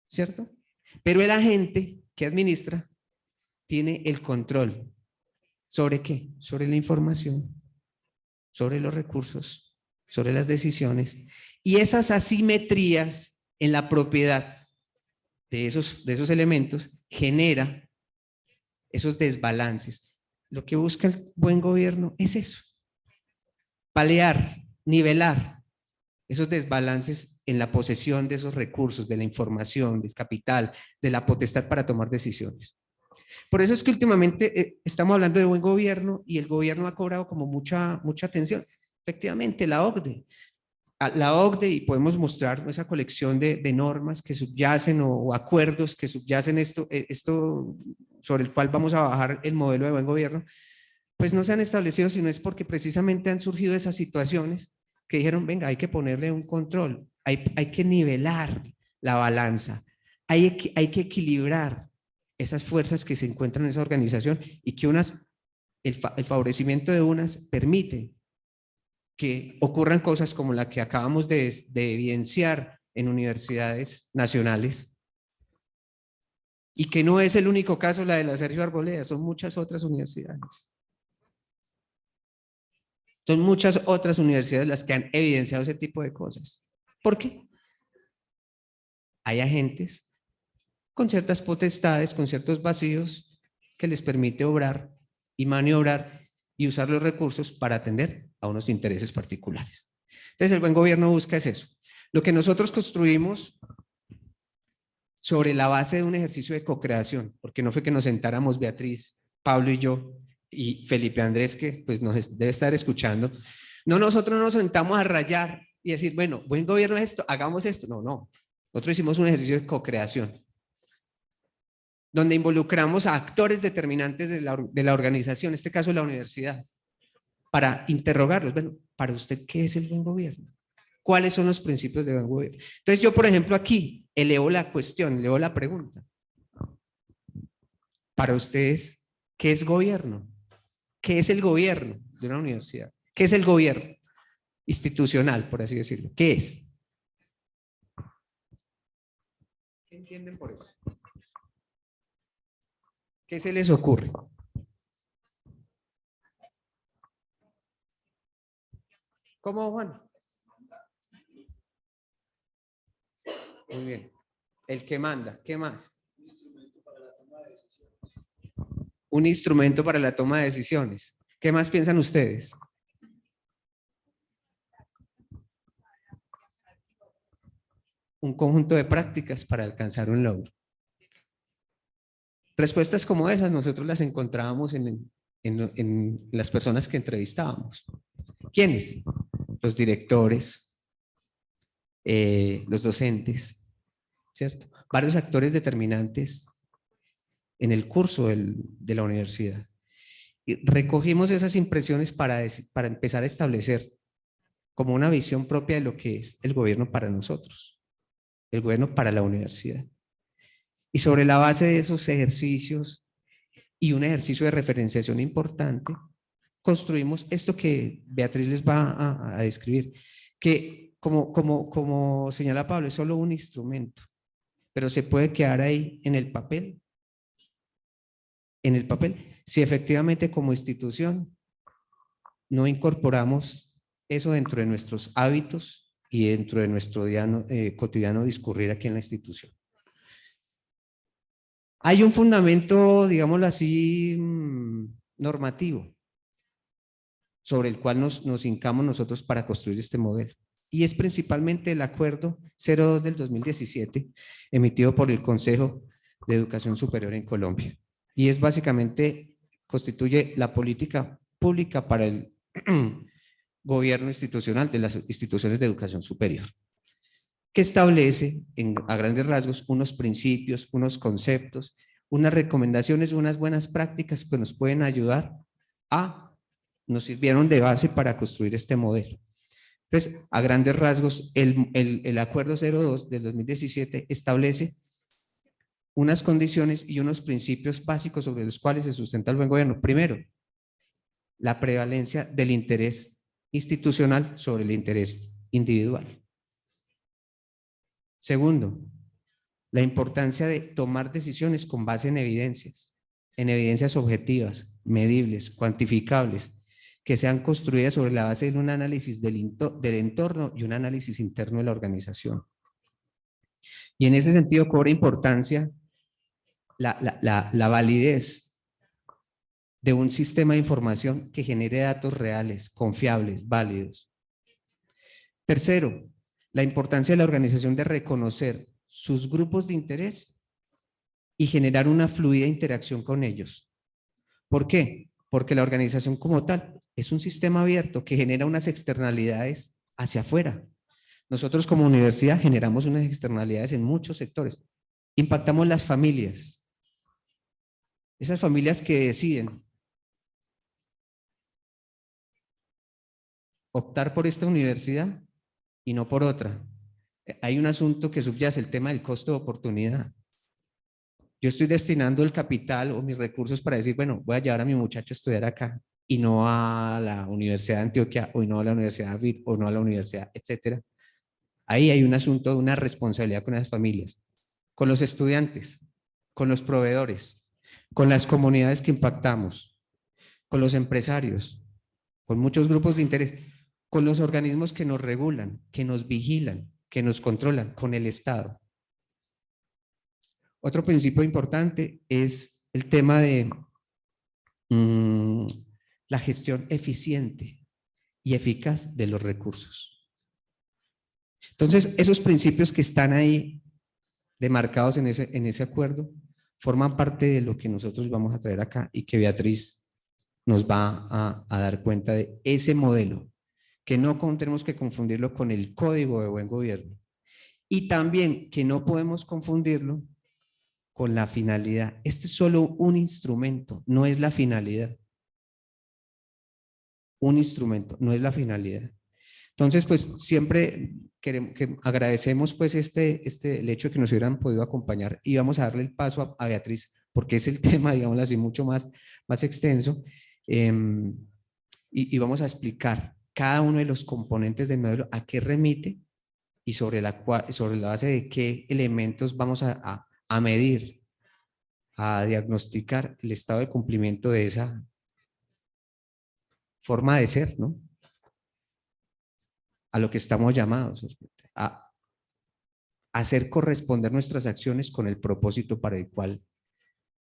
E: ¿cierto? Pero el agente que administra tiene el control. ¿Sobre qué? Sobre la información, sobre los recursos, sobre las decisiones. Y esas asimetrías en la propiedad de esos elementos genera esos desbalances. Lo que busca el buen gobierno es eso. Paliar, nivelar esos desbalances en la posesión de esos recursos, de la información, del capital, de la potestad para tomar decisiones. Por eso es que últimamente estamos hablando de buen gobierno y el gobierno ha cobrado como mucha atención. Efectivamente, la OCDE, y podemos mostrar esa colección de normas que subyacen o acuerdos que subyacen esto sobre el cual vamos a bajar el modelo de buen gobierno, pues no se han establecido, sino es porque precisamente han surgido esas situaciones que dijeron, venga, hay que ponerle un control, hay que nivelar la balanza, hay que equilibrar esas fuerzas que se encuentran en esa organización y que el favorecimiento de unas permite que ocurran cosas como la que acabamos de evidenciar en universidades nacionales y que no es el único caso la de la Sergio Arboleda, son muchas otras universidades. Son muchas otras universidades las que han evidenciado ese tipo de cosas. ¿Por qué? Hay agentes con ciertas potestades, con ciertos vacíos que les permite obrar y maniobrar y usar los recursos para atender a unos intereses particulares. Entonces, el buen gobierno busca es eso. Lo que nosotros construimos sobre la base de un ejercicio de co-creación, porque no fue que nos sentáramos Beatriz, Pablo y yo, y Felipe Andrés, que pues nos debe estar escuchando. No, nosotros nos sentamos a rayar y decir, bueno, buen gobierno es esto, hagamos esto. No. Nosotros hicimos un ejercicio de co-creación, donde involucramos a actores determinantes de la organización, en este caso la universidad, para interrogarlos. Bueno, para usted, ¿qué es el buen gobierno? ¿Cuáles son los principios de buen gobierno? Entonces yo, por ejemplo, aquí elevo la cuestión, elevo la pregunta. Para ustedes, ¿qué es gobierno? ¿Qué es el gobierno de una universidad? ¿Qué es el gobierno institucional, por así decirlo? ¿Qué es? ¿Qué entienden por eso? ¿Qué se les ocurre? ¿Cómo, Juan? Muy bien. El que manda, ¿qué más? Un instrumento para la toma de decisiones. ¿Qué más piensan ustedes? Un conjunto de prácticas para alcanzar un logro. Respuestas como esas nosotros las encontrábamos en las personas que entrevistábamos. ¿Quiénes? Los directores, los docentes, ¿cierto? Varios actores determinantes en el curso de la universidad. Y recogimos esas impresiones para empezar a establecer como una visión propia de lo que es el gobierno para nosotros, el gobierno para la universidad. Y sobre la base de esos ejercicios y un ejercicio de referenciación importante, construimos esto que Beatriz les va a describir, que como señala Pablo, es solo un instrumento, pero se puede quedar ahí en el papel, si efectivamente como institución no incorporamos eso dentro de nuestros hábitos y dentro de nuestro cotidiano discurrir aquí en la institución. Hay un fundamento, digámoslo así, normativo, sobre el cual nos hincamos nosotros para construir este modelo. Y es principalmente el Acuerdo 02 del 2017, emitido por el Consejo de Educación Superior en Colombia. Y es básicamente, constituye la política pública para el gobierno institucional de las instituciones de educación superior, que establece a grandes rasgos unos principios, unos conceptos, unas recomendaciones, unas buenas prácticas que nos pueden ayudar nos sirvieron de base para construir este modelo. Entonces, a grandes rasgos, el Acuerdo 02 del 2017 establece unas condiciones y unos principios básicos sobre los cuales se sustenta el buen gobierno. Primero, la prevalencia del interés institucional sobre el interés individual. Segundo, la importancia de tomar decisiones con base en evidencias objetivas, medibles, cuantificables, que sean construidas sobre la base de un análisis del entorno y un análisis interno de la organización. Y en ese sentido cobra importancia la validez de un sistema de información que genere datos reales, confiables, válidos. Tercero, la importancia de la organización de reconocer sus grupos de interés y generar una fluida interacción con ellos. ¿Por qué? Porque la organización como tal es un sistema abierto que genera unas externalidades hacia afuera. Nosotros como universidad generamos unas externalidades en muchos sectores. Impactamos las familias. Esas familias que deciden optar por esta universidad y no por otra. Hay un asunto que subyace, el tema del costo de oportunidad. Yo estoy destinando el capital o mis recursos para decir, bueno, voy a llevar a mi muchacho a estudiar acá y no a la Universidad de Antioquia o no a la Universidad de David o no a la universidad, etcétera. Ahí hay un asunto de una responsabilidad con las familias, con los estudiantes, con los proveedores, con las comunidades que impactamos, con los empresarios, con muchos grupos de interés, con los organismos que nos regulan, que nos vigilan, que nos controlan, con el Estado. Otro principio importante es el tema de la gestión eficiente y eficaz de los recursos. Entonces, esos principios que están ahí demarcados en ese acuerdo forman parte de lo que nosotros vamos a traer acá y que Beatriz nos va a dar cuenta de ese modelo, que no tenemos que confundirlo con el Código de Buen Gobierno y también que no podemos confundirlo con la finalidad. Este es solo un instrumento, no es la finalidad. Un instrumento, no es la finalidad. Entonces, pues siempre agradecemos pues el hecho de que nos hubieran podido acompañar y vamos a darle el paso a Beatriz, porque es el tema, digamos así, mucho más extenso, y vamos a explicar cada uno de los componentes del modelo, a qué remite y sobre la base de qué elementos vamos a medir, a diagnosticar el estado de cumplimiento de esa forma de ser, ¿no? A lo que estamos llamados, a hacer corresponder nuestras acciones con el propósito para el cual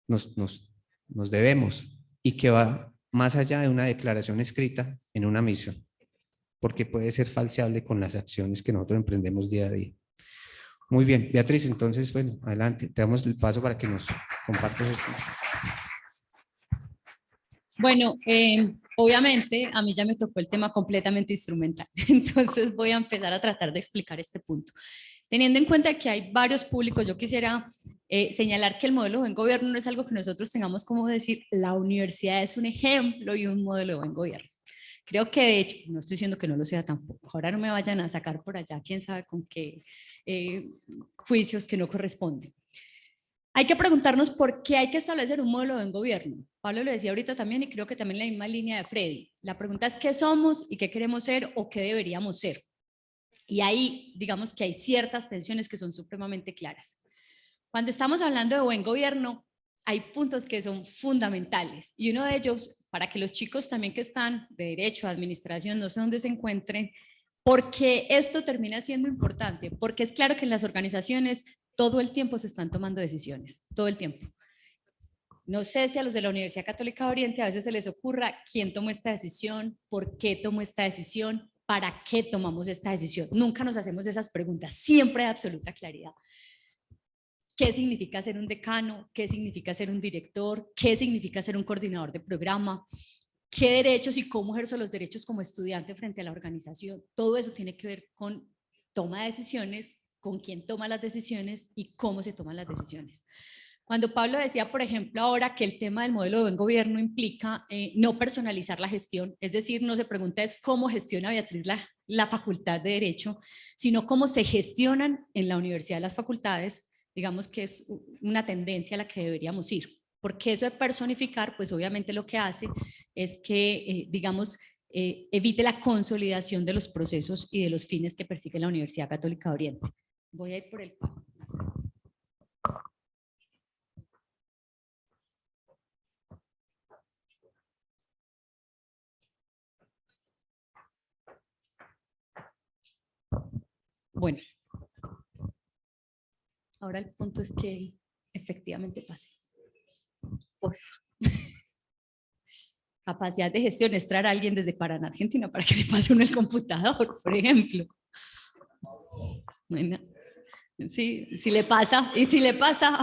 E: nos debemos, y que va más allá de una declaración escrita en una misión, porque puede ser falseable con las acciones que nosotros emprendemos día a día. Muy bien, Beatriz, entonces, bueno, adelante, te damos el paso para que nos compartas esto.
D: Bueno, obviamente a mí ya me tocó el tema completamente instrumental, entonces voy a empezar a tratar de explicar este punto. Teniendo en cuenta que hay varios públicos, yo quisiera señalar que el modelo de buen gobierno no es algo que nosotros tengamos como decir, la universidad es un ejemplo y un modelo de buen gobierno. Creo que de hecho, no estoy diciendo que no lo sea tampoco, ahora no me vayan a sacar por allá, quién sabe con qué juicios que no corresponden. Hay que preguntarnos por qué hay que establecer un modelo de buen gobierno. Pablo lo decía ahorita también y creo que también la misma línea de Freddy. La pregunta es qué somos y qué queremos ser o qué deberíamos ser. Y ahí, digamos que hay ciertas tensiones que son supremamente claras. Cuando estamos hablando de buen gobierno, hay puntos que son fundamentales. Y uno de ellos, para que los chicos también que están de derecho, administración, no sé dónde se encuentren, porque esto termina siendo importante, porque es claro que en las organizaciones todo el tiempo se están tomando decisiones, todo el tiempo. No sé si a los de la Universidad Católica de Oriente a veces se les ocurra quién tomó esta decisión, por qué tomó esta decisión, para qué tomamos esta decisión. Nunca nos hacemos esas preguntas, siempre hay absoluta claridad. ¿Qué significa ser un decano? ¿Qué significa ser un director? ¿Qué significa ser un coordinador de programa? ¿Qué derechos y cómo ejerzo los derechos como estudiante frente a la organización? Todo eso tiene que ver con toma de decisiones, con quién toma las decisiones y cómo se toman las decisiones. Cuando Pablo decía, por ejemplo, ahora que el tema del modelo de buen gobierno implica no personalizar la gestión, es decir, no se pregunta es cómo gestiona Beatriz la facultad de Derecho, sino cómo se gestionan en la universidad las facultades, digamos que es una tendencia a la que deberíamos ir. Porque eso de personificar, pues obviamente lo que hace es que, digamos, evite la consolidación de los procesos y de los fines que persigue la Universidad Católica de Oriente. Voy a ir por el... Bueno, ahora el punto es que efectivamente pase. Por favor. Capacidad de gestión es traer a alguien desde Paraná, Argentina, para que le pase uno el computador, por ejemplo. Bueno, sí, si le pasa, y si le pasa,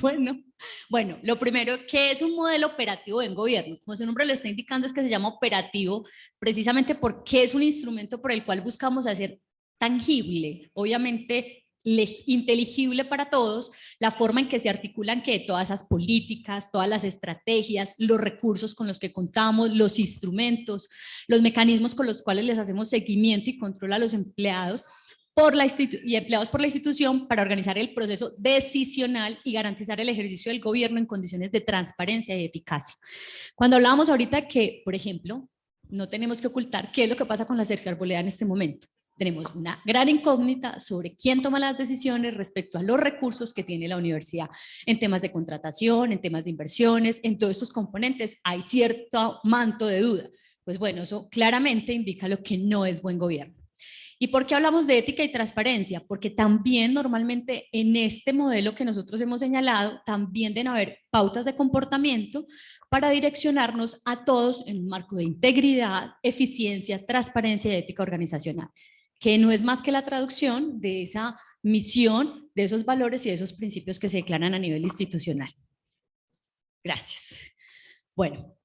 D: bueno, lo primero, ¿qué es un modelo operativo en gobierno? Como su nombre lo está indicando, es que se llama operativo, precisamente porque es un instrumento por el cual buscamos hacer tangible, obviamente inteligible para todos, la forma en que se articulan que todas esas políticas, todas las estrategias, los recursos con los que contamos, los instrumentos, los mecanismos con los cuales les hacemos seguimiento y control a los empleados y empleados por la institución para organizar el proceso decisional y garantizar el ejercicio del gobierno en condiciones de transparencia y eficacia. Cuando hablábamos ahorita que, por ejemplo, no tenemos que ocultar qué es lo que pasa con la Sergio Arboleda en este momento. Tenemos una gran incógnita sobre quién toma las decisiones respecto a los recursos que tiene la universidad en temas de contratación, en temas de inversiones, en todos estos componentes hay cierto manto de duda. Pues bueno, eso claramente indica lo que no es buen gobierno. ¿Y por qué hablamos de ética y transparencia? Porque también normalmente en este modelo que nosotros hemos señalado, también deben haber pautas de comportamiento para direccionarnos a todos en un marco de integridad, eficiencia, transparencia y ética organizacional, que no es más que la traducción de esa misión, de esos valores y de esos principios que se declaran a nivel institucional. Gracias. Bueno.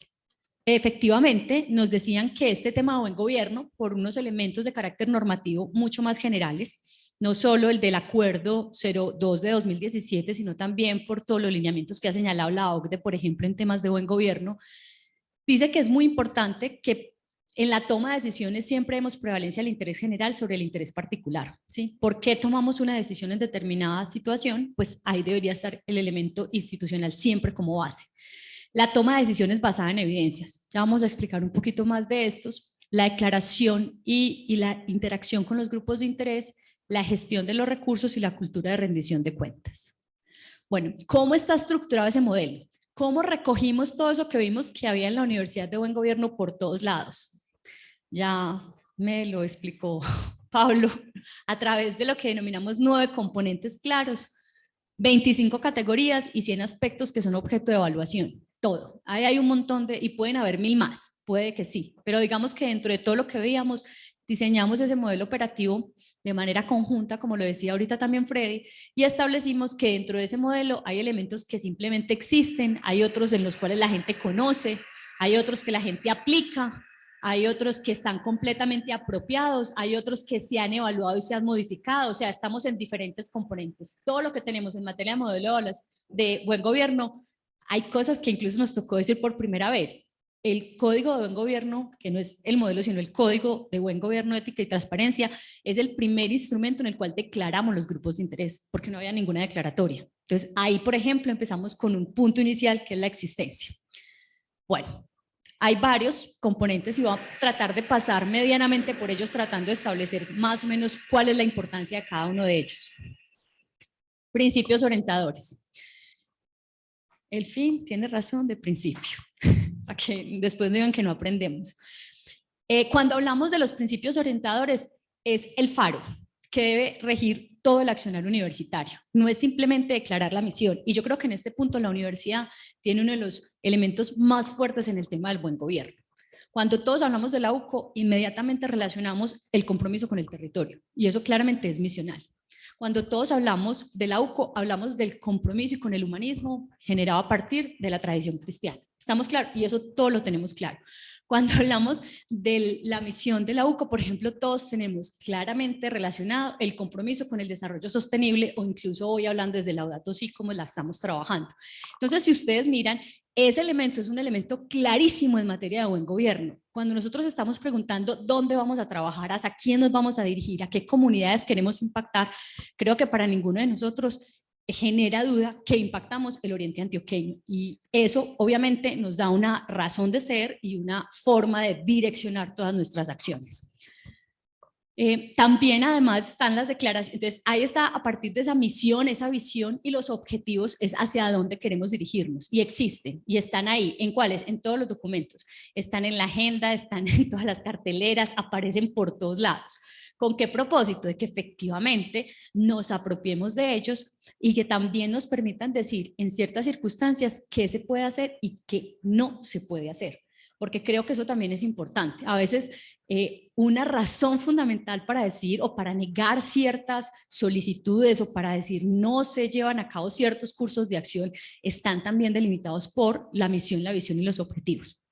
D: Efectivamente, nos decían que este tema de buen gobierno, por unos elementos de carácter normativo mucho más generales, no solo el del acuerdo 02 de 2017, sino también por todos los lineamientos que ha señalado la OCDE, por ejemplo, en temas de buen gobierno, dice que es muy importante que en la toma de decisiones siempre demos prevalencia al interés general sobre el interés particular, ¿sí? ¿Por qué tomamos una decisión en determinada situación? Pues ahí debería estar el elemento institucional siempre como base. La toma de decisiones basada en evidencias. Ya vamos a explicar un poquito más de estos. La declaración y la interacción con los grupos de interés la gestión de los recursos y la cultura de rendición de cuentas. Bueno, ¿cómo está estructurado ese modelo? ¿Cómo recogimos todo eso que vimos que había en la Universidad de Buen Gobierno por todos lados? Ya me lo explicó Pablo, a través de lo que denominamos 9 componentes claros, 25 categorías y 100 aspectos que son objeto de evaluación. Todo. Ahí hay un montón de, y pueden haber 1000 más, puede que sí, pero digamos que dentro de todo lo que veíamos, diseñamos ese modelo operativo de manera conjunta, como lo decía ahorita también Freddy, y establecimos que dentro de ese modelo hay elementos que simplemente existen, hay otros en los cuales la gente conoce, hay otros que la gente aplica, hay otros que están completamente apropiados, hay otros que se han evaluado y se han modificado, o sea, estamos en diferentes componentes. Todo lo que tenemos en materia de modelo de buen gobierno, hay cosas que incluso nos tocó decir por primera vez. El Código de Buen Gobierno, que no es el modelo, sino el Código de Buen Gobierno, Ética y Transparencia, es el primer instrumento en el cual declaramos los grupos de interés, porque no había ninguna declaratoria. Entonces, ahí, por ejemplo, empezamos con un punto inicial, que es la existencia. Bueno, hay varios componentes y voy a tratar de pasar medianamente por ellos, tratando de establecer más o menos cuál es la importancia de cada uno de ellos. Principios orientadores. El fin tiene razón de principio, para que después digan que no aprendemos. Cuando hablamos de los principios orientadores, es el faro que debe regir todo el accionar universitario. No es simplemente declarar la misión. Y yo creo que en este punto la universidad tiene uno de los elementos más fuertes en el tema del buen gobierno. Cuando todos hablamos de la UCO, inmediatamente relacionamos el compromiso con el territorio. Y eso claramente es misional. Cuando todos hablamos de la UCO, hablamos del compromiso y con el humanismo generado a partir de la tradición cristiana. ¿Estamos claros? Y eso todo lo tenemos claro. Cuando hablamos de la misión de la UCO, por ejemplo, todos tenemos claramente relacionado el compromiso con el desarrollo sostenible, o incluso hoy hablando desde Laudato Si, como la estamos trabajando. Entonces, si ustedes miran, ese elemento es un elemento clarísimo en materia de buen gobierno. Cuando nosotros estamos preguntando dónde vamos a trabajar, hacia quién nos vamos a dirigir, a qué comunidades queremos impactar, creo que para ninguno de nosotros genera duda que impactamos el oriente antioqueño, y eso obviamente nos da una razón de ser y una forma de direccionar todas nuestras acciones. También además están las declaraciones, entonces ahí está, a partir de esa misión, esa visión y los objetivos es hacia dónde queremos dirigirnos, y existen y están ahí. ¿En cuáles? En todos los documentos, están en la agenda, están en todas las carteleras, aparecen por todos lados. ¿Con qué propósito? De que efectivamente nos apropiemos de ellos y que también nos permitan decir en ciertas circunstancias qué se puede hacer y qué no se puede hacer, porque creo que eso también es importante. A veces una razón fundamental para decir o para negar ciertas solicitudes o para decir no se llevan a cabo ciertos cursos de acción están también delimitados por la misión, la visión y los objetivos.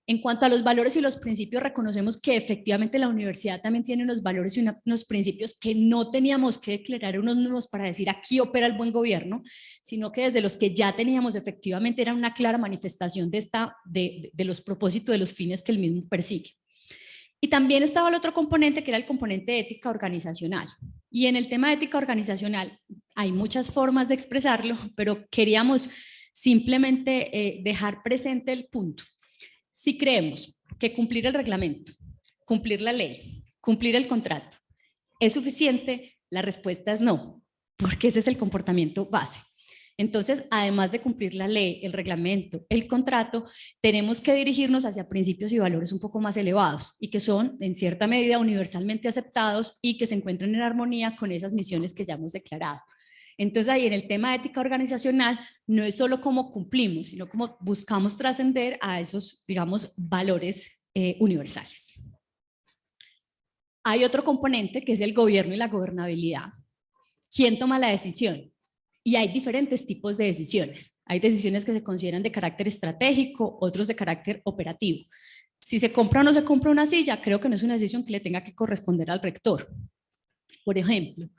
D: En cuanto a los valores y los principios, reconocemos que efectivamente la universidad también tiene unos valores y unos principios que no teníamos que declarar unos nuevos para decir aquí opera el buen gobierno, sino que desde los que ya teníamos efectivamente era una clara manifestación de los propósitos, de los fines que el mismo persigue. Y también estaba el otro componente, que era el componente de ética organizacional. Y en el tema de ética organizacional hay muchas formas de expresarlo, pero queríamos simplemente dejar presente el punto. Si creemos que cumplir el reglamento, cumplir la ley, cumplir el contrato es suficiente, la respuesta es no, porque ese es el comportamiento base. Entonces, además de cumplir la ley, el reglamento, el contrato, tenemos que dirigirnos hacia principios y valores un poco más elevados y que son en cierta medida universalmente aceptados y que se encuentran en armonía con esas misiones que ya hemos declarado. Entonces ahí en el tema de ética organizacional no es solo cómo cumplimos, sino cómo buscamos trascender a esos, digamos, valores universales. Hay otro componente que es el gobierno y la gobernabilidad. ¿Quién toma la decisión? Y hay diferentes tipos de decisiones. Hay decisiones que se consideran de carácter estratégico, otros de carácter operativo. Si se compra o no se compra una silla, creo que no es una decisión que le tenga que corresponder al rector. Por ejemplo,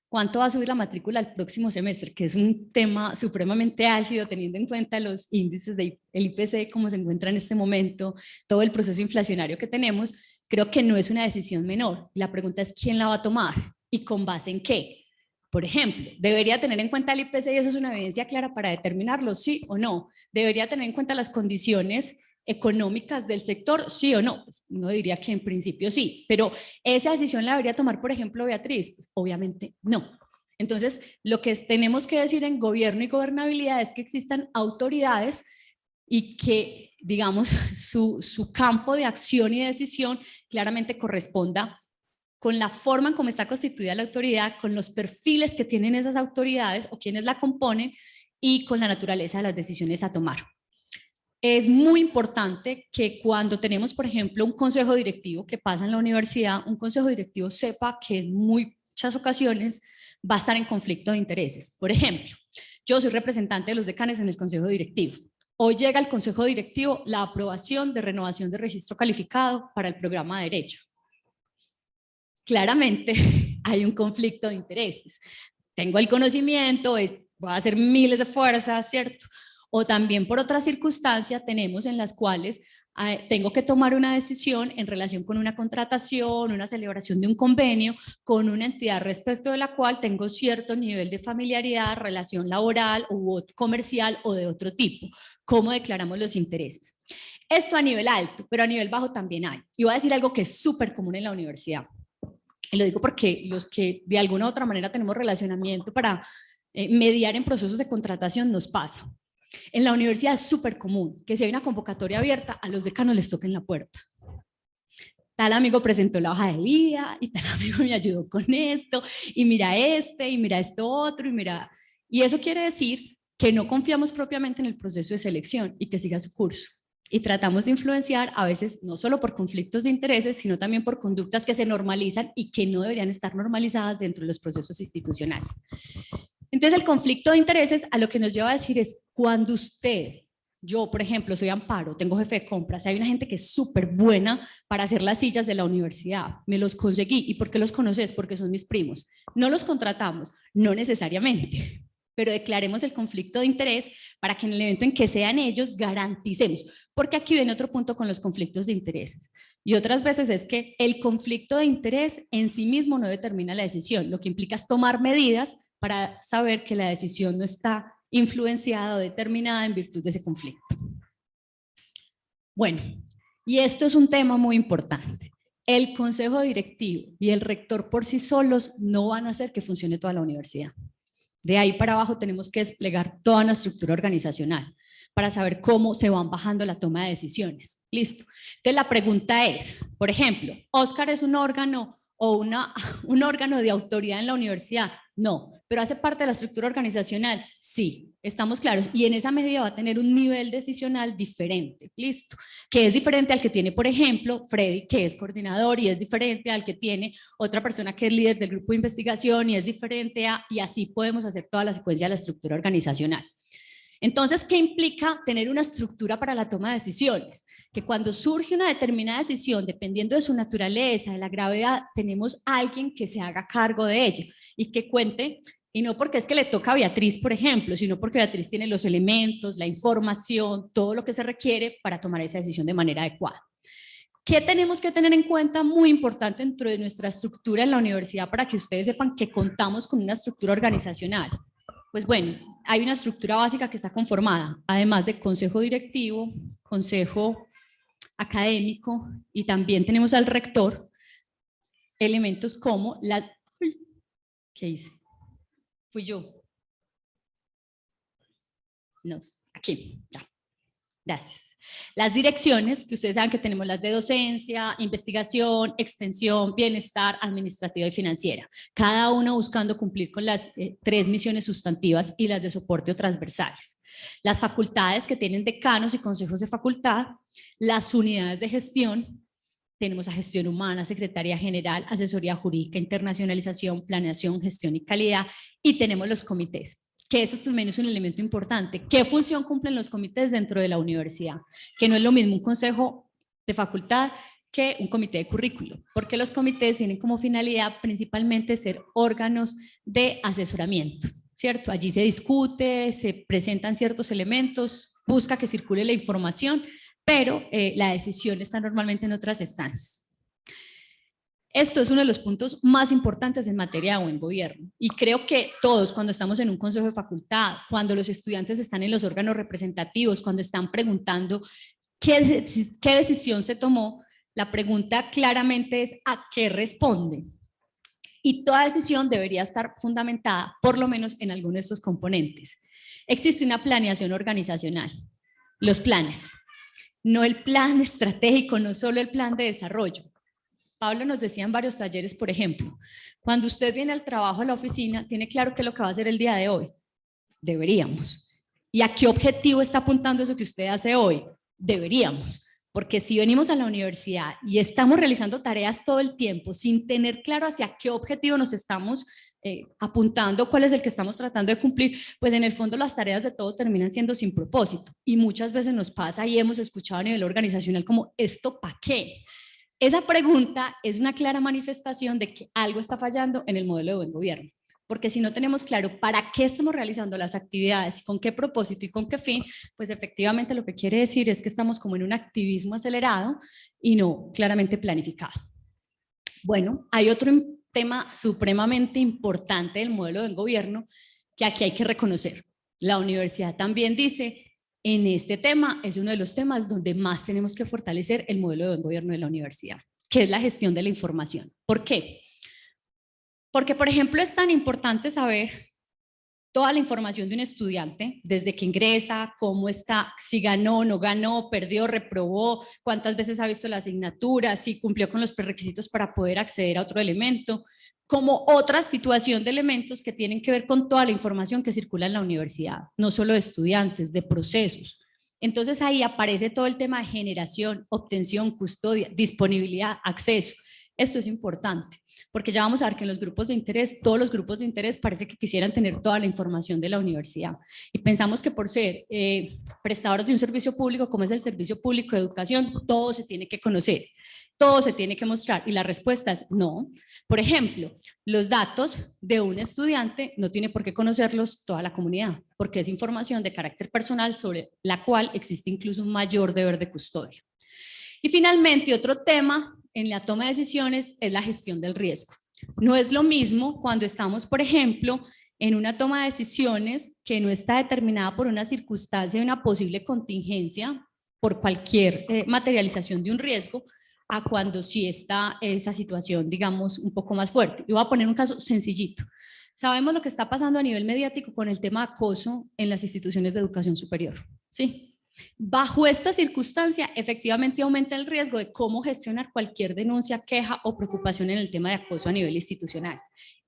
D: ¿cuánto va a subir la matrícula el próximo semestre? Que es un tema supremamente álgido teniendo en cuenta los índices del IPC como se encuentra en este momento, todo el proceso inflacionario que tenemos. Creo que no es una decisión menor. La pregunta es ¿quién la va a tomar? ¿Y con base en qué? Por ejemplo, ¿debería tener en cuenta el IPC y eso es una evidencia clara para determinarlo, sí o no? ¿Debería tener en cuenta las condiciones económicas del sector, sí o no? Pues uno diría que en principio sí, pero ¿esa decisión la debería tomar, por ejemplo, Beatriz? Pues obviamente no. Entonces, lo que tenemos que decir en gobierno y gobernabilidad es que existan autoridades y que, digamos, su campo de acción y de decisión claramente corresponda con la forma en cómo está constituida la autoridad, con los perfiles que tienen esas autoridades o quienes la componen y con la naturaleza de las decisiones a tomar. Es muy importante que cuando tenemos, por ejemplo, un consejo directivo que pasa en la universidad, un consejo directivo sepa que en muchas ocasiones va a estar en conflicto de intereses. Por ejemplo, yo soy representante de los decanes en el consejo directivo. Hoy llega al consejo directivo la aprobación de renovación de registro calificado para el programa de Derecho. Claramente hay un conflicto de intereses. Tengo el conocimiento, voy a hacer miles de fuerzas, ¿cierto? O también por otras circunstancias tenemos en las cuales tengo que tomar una decisión en relación con una contratación, una celebración de un convenio con una entidad respecto de la cual tengo cierto nivel de familiaridad, relación laboral o comercial o de otro tipo. ¿Cómo declaramos los intereses? Esto a nivel alto, pero a nivel bajo también hay. Y voy a decir algo que es súper común en la universidad. Y lo digo porque los que de alguna u otra manera tenemos relacionamiento para mediar en procesos de contratación nos pasa. En la universidad es súper común que si hay una convocatoria abierta, a los decanos les toquen la puerta. Tal amigo presentó la hoja de vida y tal amigo me ayudó con esto y mira esto otro y mira. Y eso quiere decir que no confiamos propiamente en el proceso de selección y que siga su curso. Y tratamos de influenciar a veces no solo por conflictos de intereses, sino también por conductas que se normalizan y que no deberían estar normalizadas dentro de los procesos institucionales. Entonces el conflicto de intereses a lo que nos lleva a decir es cuando usted, yo por ejemplo soy Amparo, tengo jefe de compras, hay una gente que es súper buena para hacer las sillas de la universidad, me los conseguí. ¿Y por qué los conoces? Porque son mis primos. No los contratamos, no necesariamente, pero declaremos el conflicto de interés para que en el evento en que sean ellos garanticemos, porque aquí viene otro punto con los conflictos de intereses. Y otras veces es que el conflicto de interés en sí mismo no determina la decisión, lo que implica es tomar medidas para saber que la decisión no está influenciada o determinada en virtud de ese conflicto. Bueno, y esto es un tema muy importante. El consejo directivo y el rector por sí solos no van a hacer que funcione toda la universidad. De ahí para abajo tenemos que desplegar toda una estructura organizacional para saber cómo se van bajando la toma de decisiones. Listo. Entonces la pregunta es, por ejemplo, ¿Óscar es un órgano o un órgano de autoridad en la universidad? No, pero ¿hace parte de la estructura organizacional? Sí, estamos claros. Y en esa medida va a tener un nivel decisional diferente, listo, que es diferente al que tiene, por ejemplo, Freddy, que es coordinador, y es diferente al que tiene otra persona que es líder del grupo de investigación, y es diferente a, y así podemos hacer toda la secuencia de la estructura organizacional. Entonces, ¿qué implica tener una estructura para la toma de decisiones? Que cuando surge una determinada decisión, dependiendo de su naturaleza, de la gravedad, tenemos alguien que se haga cargo de ella y que cuente, y no porque es que le toca a Beatriz, por ejemplo, sino porque Beatriz tiene los elementos, la información, todo lo que se requiere para tomar esa decisión de manera adecuada. ¿Qué tenemos que tener en cuenta muy importante dentro de nuestra estructura en la universidad para que ustedes sepan que contamos con una estructura organizacional? Pues bueno, hay una estructura básica que está conformada, además de consejo directivo, consejo académico, y también tenemos al rector, elementos como las... ¿Qué hice? Fui yo. No, aquí, ya. Gracias. Las direcciones, que ustedes saben que tenemos las de docencia, investigación, extensión, bienestar, administrativa y financiera. Cada una buscando cumplir con las 3 misiones sustantivas y las de soporte o transversales. Las facultades que tienen decanos y consejos de facultad, las unidades de gestión, tenemos a gestión humana, secretaría general, asesoría jurídica, internacionalización, planeación, gestión y calidad, y tenemos los comités, que eso también es un elemento importante. ¿Qué función cumplen los comités dentro de la universidad? Que no es lo mismo un consejo de facultad que un comité de currículo, porque los comités tienen como finalidad principalmente ser órganos de asesoramiento, ¿cierto? Allí se discute, se presentan ciertos elementos, busca que circule la información, pero la decisión está normalmente en otras instancias. Esto es uno de los puntos más importantes en materia de buen gobierno, y creo que todos, cuando estamos en un consejo de facultad, cuando los estudiantes están en los órganos representativos, cuando están preguntando ¿Qué decisión se tomó? La pregunta claramente es ¿a qué responde? Y toda decisión debería estar fundamentada por lo menos en alguno de estos componentes. Existe una planeación organizacional, los planes, no el plan estratégico, no solo el plan de desarrollo. Pablo nos decía en varios talleres, por ejemplo, cuando usted viene al trabajo a la oficina, tiene claro qué es lo que va a hacer el día de hoy. Deberíamos. ¿Y a qué objetivo está apuntando eso que usted hace hoy? Deberíamos. Porque si venimos a la universidad y estamos realizando tareas todo el tiempo sin tener claro hacia qué objetivo nos estamos apuntando, cuál es el que estamos tratando de cumplir, pues en el fondo las tareas de todo terminan siendo sin propósito. Y muchas veces nos pasa y hemos escuchado a nivel organizacional como ¿esto para qué? Esa pregunta es una clara manifestación de que algo está fallando en el modelo de buen gobierno. Porque si no tenemos claro para qué estamos realizando las actividades, con qué propósito y con qué fin, pues efectivamente lo que quiere decir es que estamos como en un activismo acelerado y no claramente planificado. Bueno, hay otro tema supremamente importante del modelo de gobierno que aquí hay que reconocer. La universidad también dice, en este tema es uno de los temas donde más tenemos que fortalecer el modelo de buen gobierno de la universidad, que es la gestión de la información. ¿Por qué? Porque, por ejemplo, es tan importante saber toda la información de un estudiante, desde que ingresa, cómo está, si ganó, no ganó, perdió, reprobó, cuántas veces ha visto la asignatura, si cumplió con los prerequisitos para poder acceder a otro elemento, como otra situación de elementos que tienen que ver con toda la información que circula en la universidad, no solo de estudiantes, de procesos. Entonces ahí aparece todo el tema de generación, obtención, custodia, disponibilidad, acceso. Esto es importante, porque ya vamos a ver que en los grupos de interés, todos los grupos de interés parece que quisieran tener toda la información de la universidad. Y pensamos que por ser prestadores de un servicio público, como es el servicio público de educación, todo se tiene que conocer, todo se tiene que mostrar. Y la respuesta es no. Por ejemplo, los datos de un estudiante no tiene por qué conocerlos toda la comunidad, porque es información de carácter personal sobre la cual existe incluso un mayor deber de custodia. Y finalmente, otro tema en la toma de decisiones es la gestión del riesgo. No es lo mismo cuando estamos, por ejemplo, en una toma de decisiones que no está determinada por una circunstancia de una posible contingencia, por cualquier materialización de un riesgo, a cuando sí está esa situación, digamos, un poco más fuerte. Y voy a poner un caso sencillito. Sabemos lo que está pasando a nivel mediático con el tema de acoso en las instituciones de educación superior, ¿sí? Bajo esta circunstancia, efectivamente aumenta el riesgo de cómo gestionar cualquier denuncia, queja o preocupación en el tema de acoso a nivel institucional.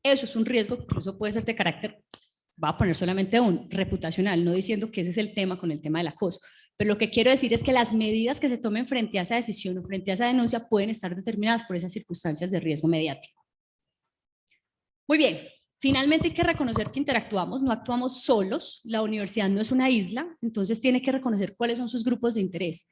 D: Eso es un riesgo que incluso puede ser de carácter, va a poner solamente un reputacional, no diciendo que ese es el tema con el tema del acoso. Pero lo que quiero decir es que las medidas que se tomen frente a esa decisión o frente a esa denuncia pueden estar determinadas por esas circunstancias de riesgo mediático. Muy bien. Finalmente hay que reconocer que interactuamos, no actuamos solos, la universidad no es una isla, entonces tiene que reconocer cuáles son sus grupos de interés.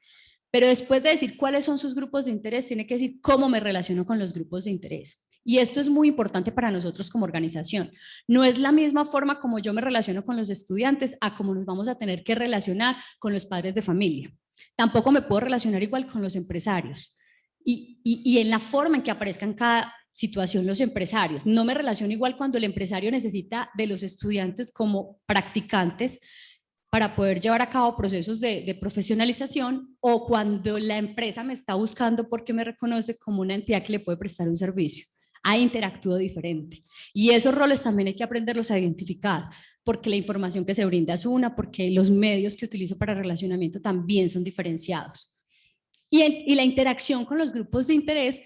D: Pero después de decir cuáles son sus grupos de interés, tiene que decir cómo me relaciono con los grupos de interés. Y esto es muy importante para nosotros como organización. No es la misma forma como yo me relaciono con los estudiantes a cómo nos vamos a tener que relacionar con los padres de familia. Tampoco me puedo relacionar igual con los empresarios. Y en la forma en que aparezcan cada situación los empresarios. No me relaciono igual cuando el empresario necesita de los estudiantes como practicantes para poder llevar a cabo procesos de profesionalización o cuando la empresa me está buscando porque me reconoce como una entidad que le puede prestar un servicio. Ahí interactúo diferente. Y esos roles también hay que aprenderlos a identificar, porque la información que se brinda es una, porque los medios que utilizo para relacionamiento también son diferenciados. Y la interacción con los grupos de interés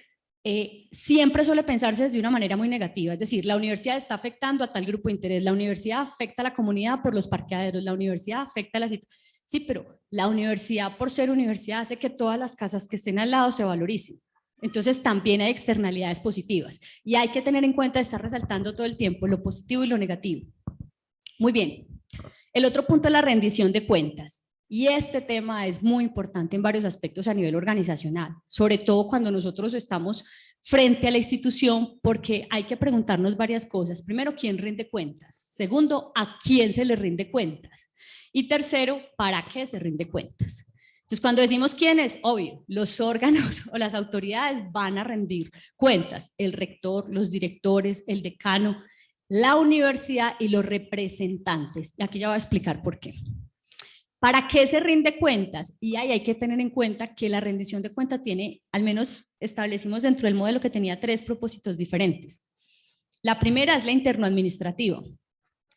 D: siempre suele pensarse de una manera muy negativa, es decir, la universidad está afectando a tal grupo de interés, la universidad afecta a la comunidad por los parqueaderos, la universidad afecta a la situación. Sí, pero la universidad por ser universidad hace que todas las casas que estén al lado se valoricen. Entonces también hay externalidades positivas y hay que tener en cuenta estar resaltando todo el tiempo lo positivo y lo negativo. Muy bien, el otro punto es la rendición de cuentas. Y este tema es muy importante en varios aspectos a nivel organizacional, sobre todo cuando nosotros estamos frente a la institución, porque hay que preguntarnos varias cosas. Primero, ¿quién rinde cuentas? Segundo, ¿a quién se le rinde cuentas? Y tercero, ¿para qué se rinde cuentas? Entonces, cuando decimos quiénes, obvio, los órganos o las autoridades van a rendir cuentas, el rector, los directores, el decano, la universidad y los representantes. Y aquí ya voy a explicar por qué. ¿Para qué se rinde cuentas? Y ahí hay que tener en cuenta que la rendición de cuentas tiene, al menos establecimos dentro del modelo que tenía 3 propósitos diferentes. La primera es la interno-administrativa.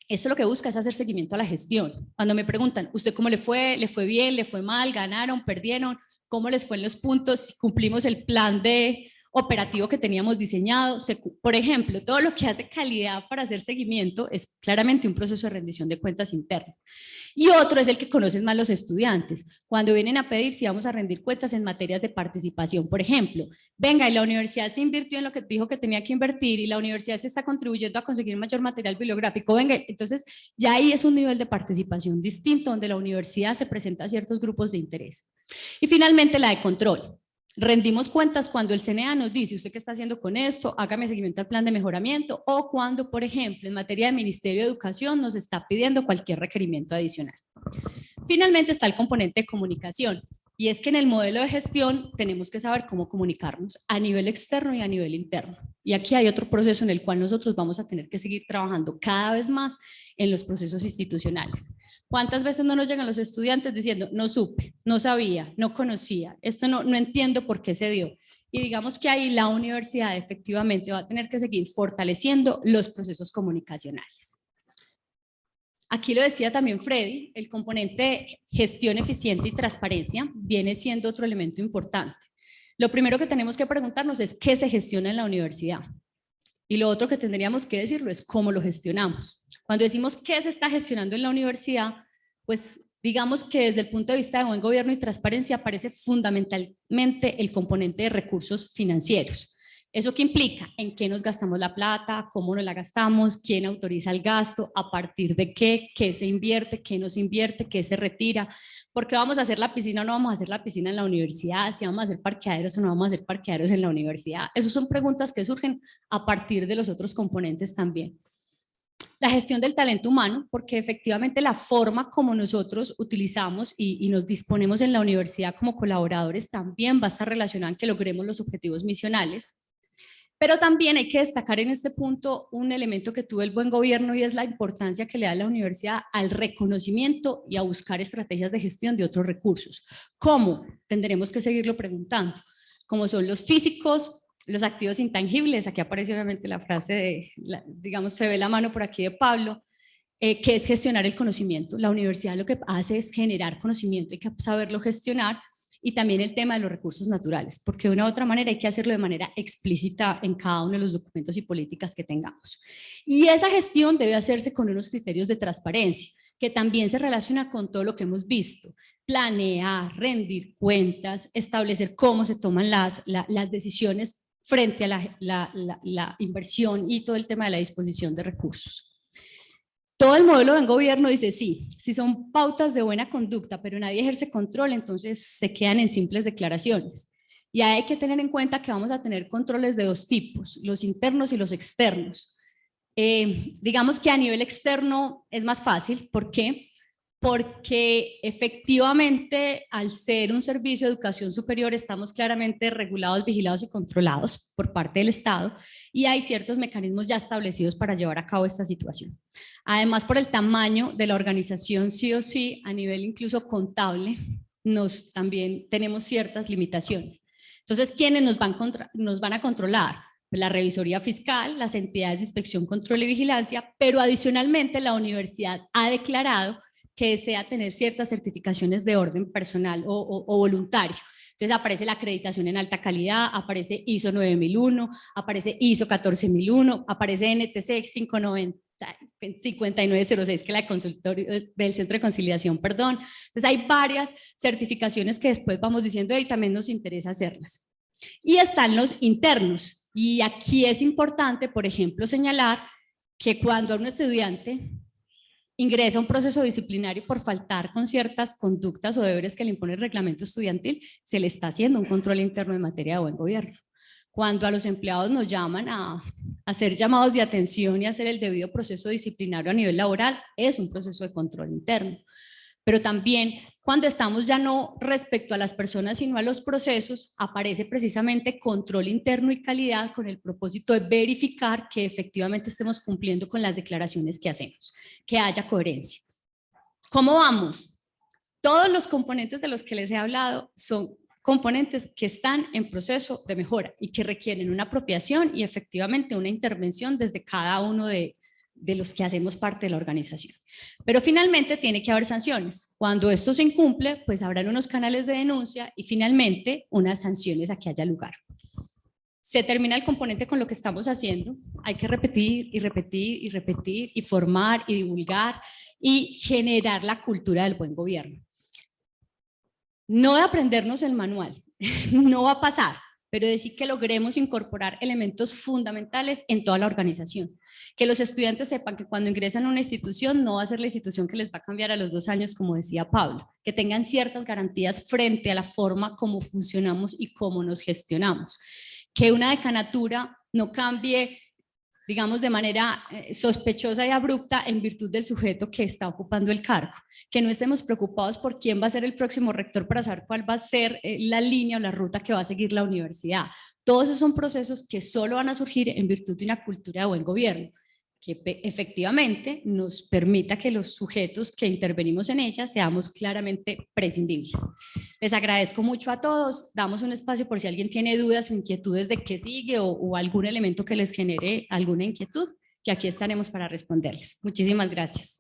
D: Eso lo que busca es hacer seguimiento a la gestión. Cuando me preguntan, ¿usted cómo le fue? ¿Le fue bien? ¿Le fue mal? ¿Ganaron? ¿Perdieron? ¿Cómo les fue en los puntos? ¿Cumplimos el plan de operativo que teníamos diseñado? Por ejemplo, todo lo que hace calidad para hacer seguimiento es claramente un proceso de rendición de cuentas interno. Y otro es el que conocen más los estudiantes. Cuando vienen a pedir si vamos a rendir cuentas en materias de participación, por ejemplo, venga, y la universidad se invirtió en lo que dijo que tenía que invertir y la universidad se está contribuyendo a conseguir mayor material bibliográfico, venga, entonces ya ahí es un nivel de participación distinto donde la universidad se presenta a ciertos grupos de interés. Y finalmente la de control. Rendimos cuentas cuando el CNA nos dice, ¿usted qué está haciendo con esto? Hágame seguimiento al plan de mejoramiento, o cuando, por ejemplo, en materia de Ministerio de Educación nos está pidiendo cualquier requerimiento adicional. Finalmente está el componente de comunicación, y es que en el modelo de gestión tenemos que saber cómo comunicarnos a nivel externo y a nivel interno. Y aquí hay otro proceso en el cual nosotros vamos a tener que seguir trabajando cada vez más en los procesos institucionales. ¿Cuántas veces no nos llegan los estudiantes diciendo, no supe, no sabía, no conocía, esto no entiendo por qué se dio? Y digamos que ahí la universidad efectivamente va a tener que seguir fortaleciendo los procesos comunicacionales. Aquí lo decía también Freddy, el componente gestión eficiente y transparencia viene siendo otro elemento importante. Lo primero que tenemos que preguntarnos es qué se gestiona en la universidad. Y lo otro que tendríamos que decirlo es cómo lo gestionamos. Cuando decimos qué se está gestionando en la universidad, pues digamos que desde el punto de vista de buen gobierno y transparencia aparece fundamentalmente el componente de recursos financieros. ¿Eso qué implica? ¿En qué nos gastamos la plata? ¿Cómo nos la gastamos? ¿Quién autoriza el gasto? ¿A partir de qué? ¿Qué se invierte? ¿Qué no se invierte? ¿Qué se retira? ¿Por qué vamos a hacer la piscina o no vamos a hacer la piscina en la universidad? ¿Si vamos a hacer parqueaderos o no vamos a hacer parqueaderos en la universidad? Esas son preguntas que surgen a partir de los otros componentes también. La gestión del talento humano, porque efectivamente la forma como nosotros utilizamos y nos disponemos en la universidad como colaboradores también va a estar relacionada en que logremos los objetivos misionales. Pero también hay que destacar en este punto un elemento que tuvo el buen gobierno y es la importancia que le da la universidad al reconocimiento y a buscar estrategias de gestión de otros recursos. ¿Cómo? Tendremos que seguirlo preguntando. Como son los físicos, los activos intangibles, aquí aparece obviamente la frase de, digamos, se ve la mano por aquí de Pablo, que es gestionar el conocimiento. La universidad lo que hace es generar conocimiento, hay que saberlo gestionar. Y también el tema de los recursos naturales, porque de una u otra manera hay que hacerlo de manera explícita en cada uno de los documentos y políticas que tengamos. Y esa gestión debe hacerse con unos criterios de transparencia, que también se relaciona con todo lo que hemos visto. Planear, rendir cuentas, establecer cómo se toman las decisiones frente a la inversión y todo el tema de la disposición de recursos. Todo el modelo de gobierno dice sí, si son pautas de buena conducta, pero nadie ejerce control, entonces se quedan en simples declaraciones. Y hay que tener en cuenta que vamos a tener controles de 2 tipos, los internos y los externos. Digamos que a nivel externo es más fácil, ¿por qué? Porque efectivamente al ser un servicio de educación superior estamos claramente regulados, vigilados y controlados por parte del Estado y hay ciertos mecanismos ya establecidos para llevar a cabo esta situación. Además, por el tamaño de la organización, sí o sí, a nivel incluso contable, también tenemos ciertas limitaciones. Entonces, ¿quiénes nos van a controlar? Pues la revisoría fiscal, las entidades de inspección, control y vigilancia, pero adicionalmente la universidad ha declarado que desea tener ciertas certificaciones de orden personal o voluntario. Entonces aparece la acreditación en alta calidad, aparece ISO 9001, aparece ISO 14001, aparece NTC 5906, que es la consultorio del Centro de Conciliación, perdón. Entonces hay varias certificaciones que después vamos diciendo y también nos interesa hacerlas. Y están los internos. Y aquí es importante, por ejemplo, señalar que cuando un estudiante ingresa a un proceso disciplinario por faltar con ciertas conductas o deberes que le impone el reglamento estudiantil, se le está haciendo un control interno en materia de buen gobierno. Cuando a los empleados nos llaman a hacer llamados de atención y hacer el debido proceso disciplinario a nivel laboral, es un proceso de control interno. Pero también cuando estamos ya no respecto a las personas sino a los procesos, aparece precisamente control interno y calidad con el propósito de verificar que efectivamente estemos cumpliendo con las declaraciones que hacemos, que haya coherencia. ¿Cómo vamos? Todos los componentes de los que les he hablado son componentes que están en proceso de mejora y que requieren una apropiación y efectivamente una intervención desde cada uno de los que hacemos parte de la organización. Pero finalmente tiene que haber sanciones. Cuando esto se incumple, pues habrán unos canales de denuncia y finalmente unas sanciones a que haya lugar. Se termina el componente con lo que estamos haciendo. Hay que repetir y repetir y repetir y formar y divulgar y generar la cultura del buen gobierno. No de aprendernos el manual, no va a pasar, pero decir que logremos incorporar elementos fundamentales en toda la organización. Que los estudiantes sepan que cuando ingresan a una institución no va a ser la institución que les va a cambiar a los 2 años, como decía Pablo. Que tengan ciertas garantías frente a la forma como funcionamos y cómo nos gestionamos. Que una decanatura no cambie, digamos, de manera sospechosa y abrupta en virtud del sujeto que está ocupando el cargo. Que no estemos preocupados por quién va a ser el próximo rector para saber cuál va a ser la línea o la ruta que va a seguir la universidad. Todos esos son procesos que solo van a surgir en virtud de una cultura de buen gobierno, que efectivamente nos permita que los sujetos que intervenimos en ella seamos claramente prescindibles. Les agradezco mucho a todos, damos un espacio por si alguien tiene dudas o inquietudes de qué sigue o algún elemento que les genere alguna inquietud, que aquí estaremos para responderles. Muchísimas gracias.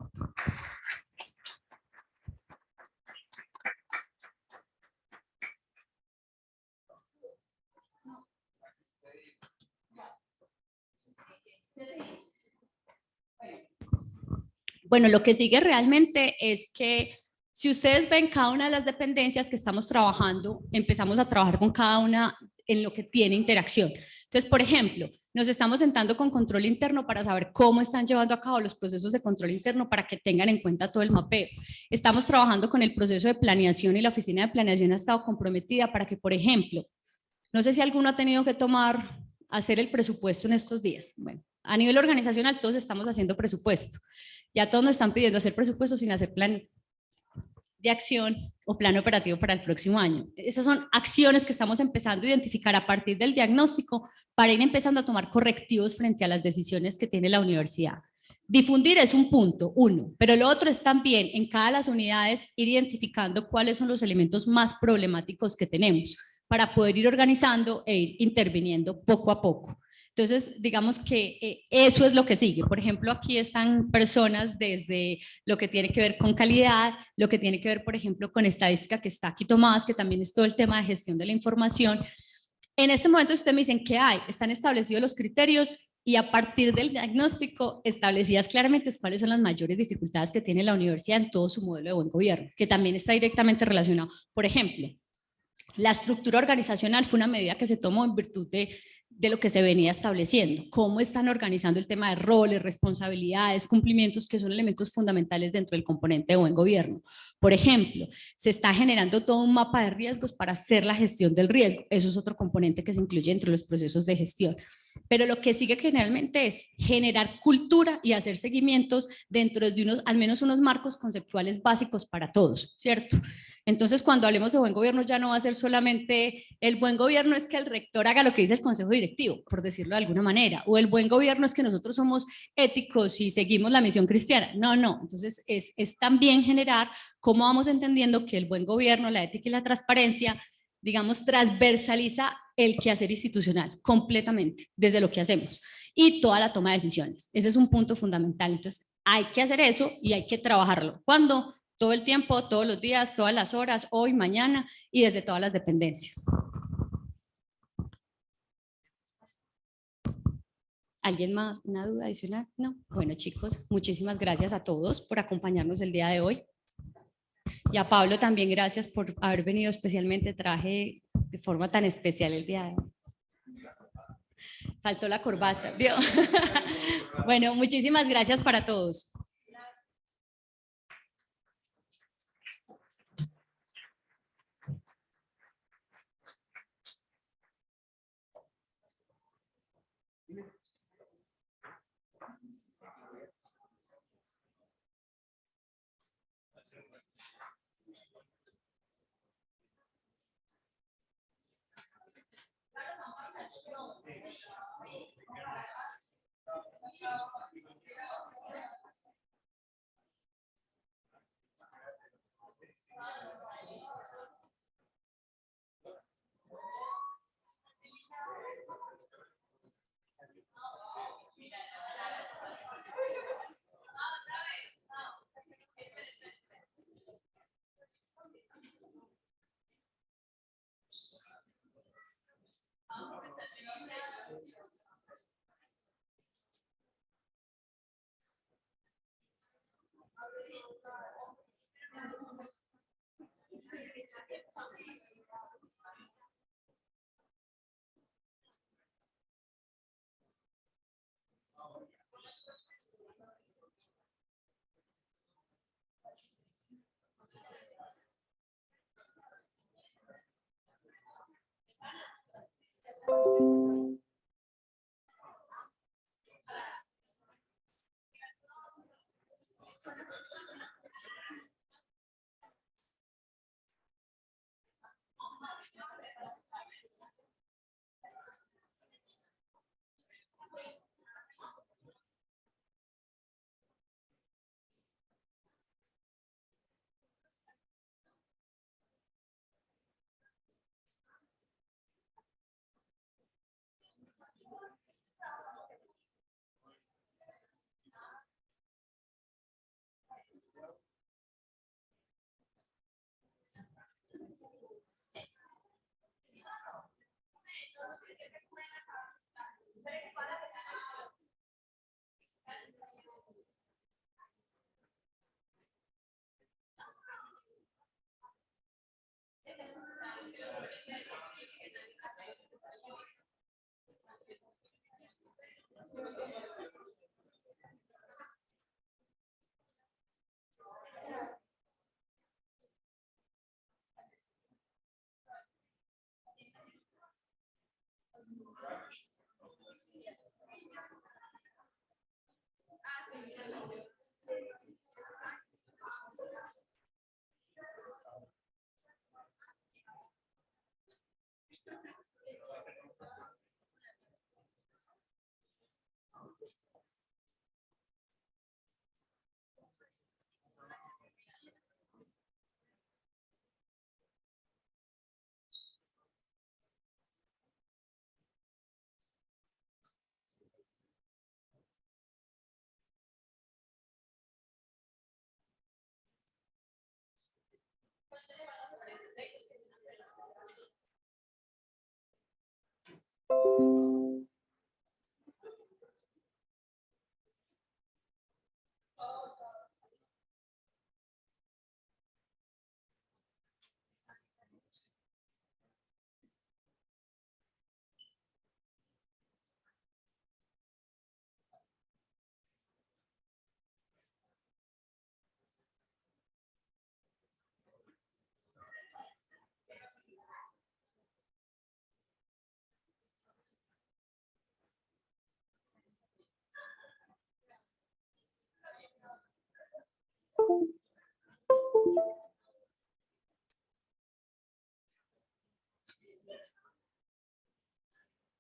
D: Bueno, lo que sigue realmente es que si ustedes ven cada una de las dependencias que estamos trabajando, empezamos a trabajar con cada una en lo que tiene interacción. Entonces, por ejemplo, nos estamos sentando con control interno para saber cómo están llevando a cabo los procesos de control interno para que tengan en cuenta todo el mapeo. Estamos trabajando con el proceso de planeación y la oficina de planeación ha estado comprometida para que, por ejemplo, no sé si alguno ha tenido que hacer el presupuesto en estos días. Bueno, a nivel organizacional todos estamos haciendo presupuesto. Ya todos nos están pidiendo hacer presupuesto sin hacer plan de acción o plan operativo para el próximo año. Esas son acciones que estamos empezando a identificar a partir del diagnóstico para ir empezando a tomar correctivos frente a las decisiones que tiene la universidad. Difundir es un punto, uno, pero lo otro es también en cada de las unidades ir identificando cuáles son los elementos más problemáticos que tenemos para poder ir organizando e ir interviniendo poco a poco. Entonces, digamos que eso es lo que sigue. Por ejemplo, aquí están personas desde lo que tiene que ver con calidad, lo que tiene que ver, por ejemplo, con estadística, que está aquí Tomás, que también es todo el tema de gestión de la información. En este momento ustedes me dicen ¿qué hay? Están establecidos los criterios y a partir del diagnóstico establecidas claramente cuáles son las mayores dificultades que tiene la universidad en todo su modelo de buen gobierno, que también está directamente relacionado. Por ejemplo, la estructura organizacional fue una medida que se tomó en virtud de lo que se venía estableciendo, cómo están organizando el tema de roles, responsabilidades, cumplimientos, que son elementos fundamentales dentro del componente de buen gobierno. Por ejemplo, se está generando todo un mapa de riesgos para hacer la gestión del riesgo. Eso es otro componente que se incluye dentro de los procesos de gestión. Pero lo que sigue generalmente es generar cultura y hacer seguimientos dentro de al menos unos marcos conceptuales básicos para todos, ¿cierto? Entonces, cuando hablemos de buen gobierno, ya no va a ser solamente el buen gobierno es que el rector haga lo que dice el consejo directivo, por decirlo de alguna manera, o el buen gobierno es que nosotros somos éticos y seguimos la misión cristiana. No, no. Entonces, es también generar cómo vamos entendiendo que el buen gobierno, la ética y la transparencia, digamos, transversaliza el quehacer institucional completamente, desde lo que hacemos, y toda la toma de decisiones. Ese es un punto fundamental. Entonces, hay que hacer eso y hay que trabajarlo. ¿Cuándo? Todo el tiempo, todos los días, todas las horas, hoy, mañana y desde todas las dependencias. ¿Alguien más? ¿Una duda adicional? No. Bueno, chicos, muchísimas gracias a todos por acompañarnos el día de hoy. Y a Pablo también gracias por haber venido especialmente, traje de forma tan especial el día de hoy. Faltó la corbata, ¿vio? Bueno, muchísimas gracias para todos.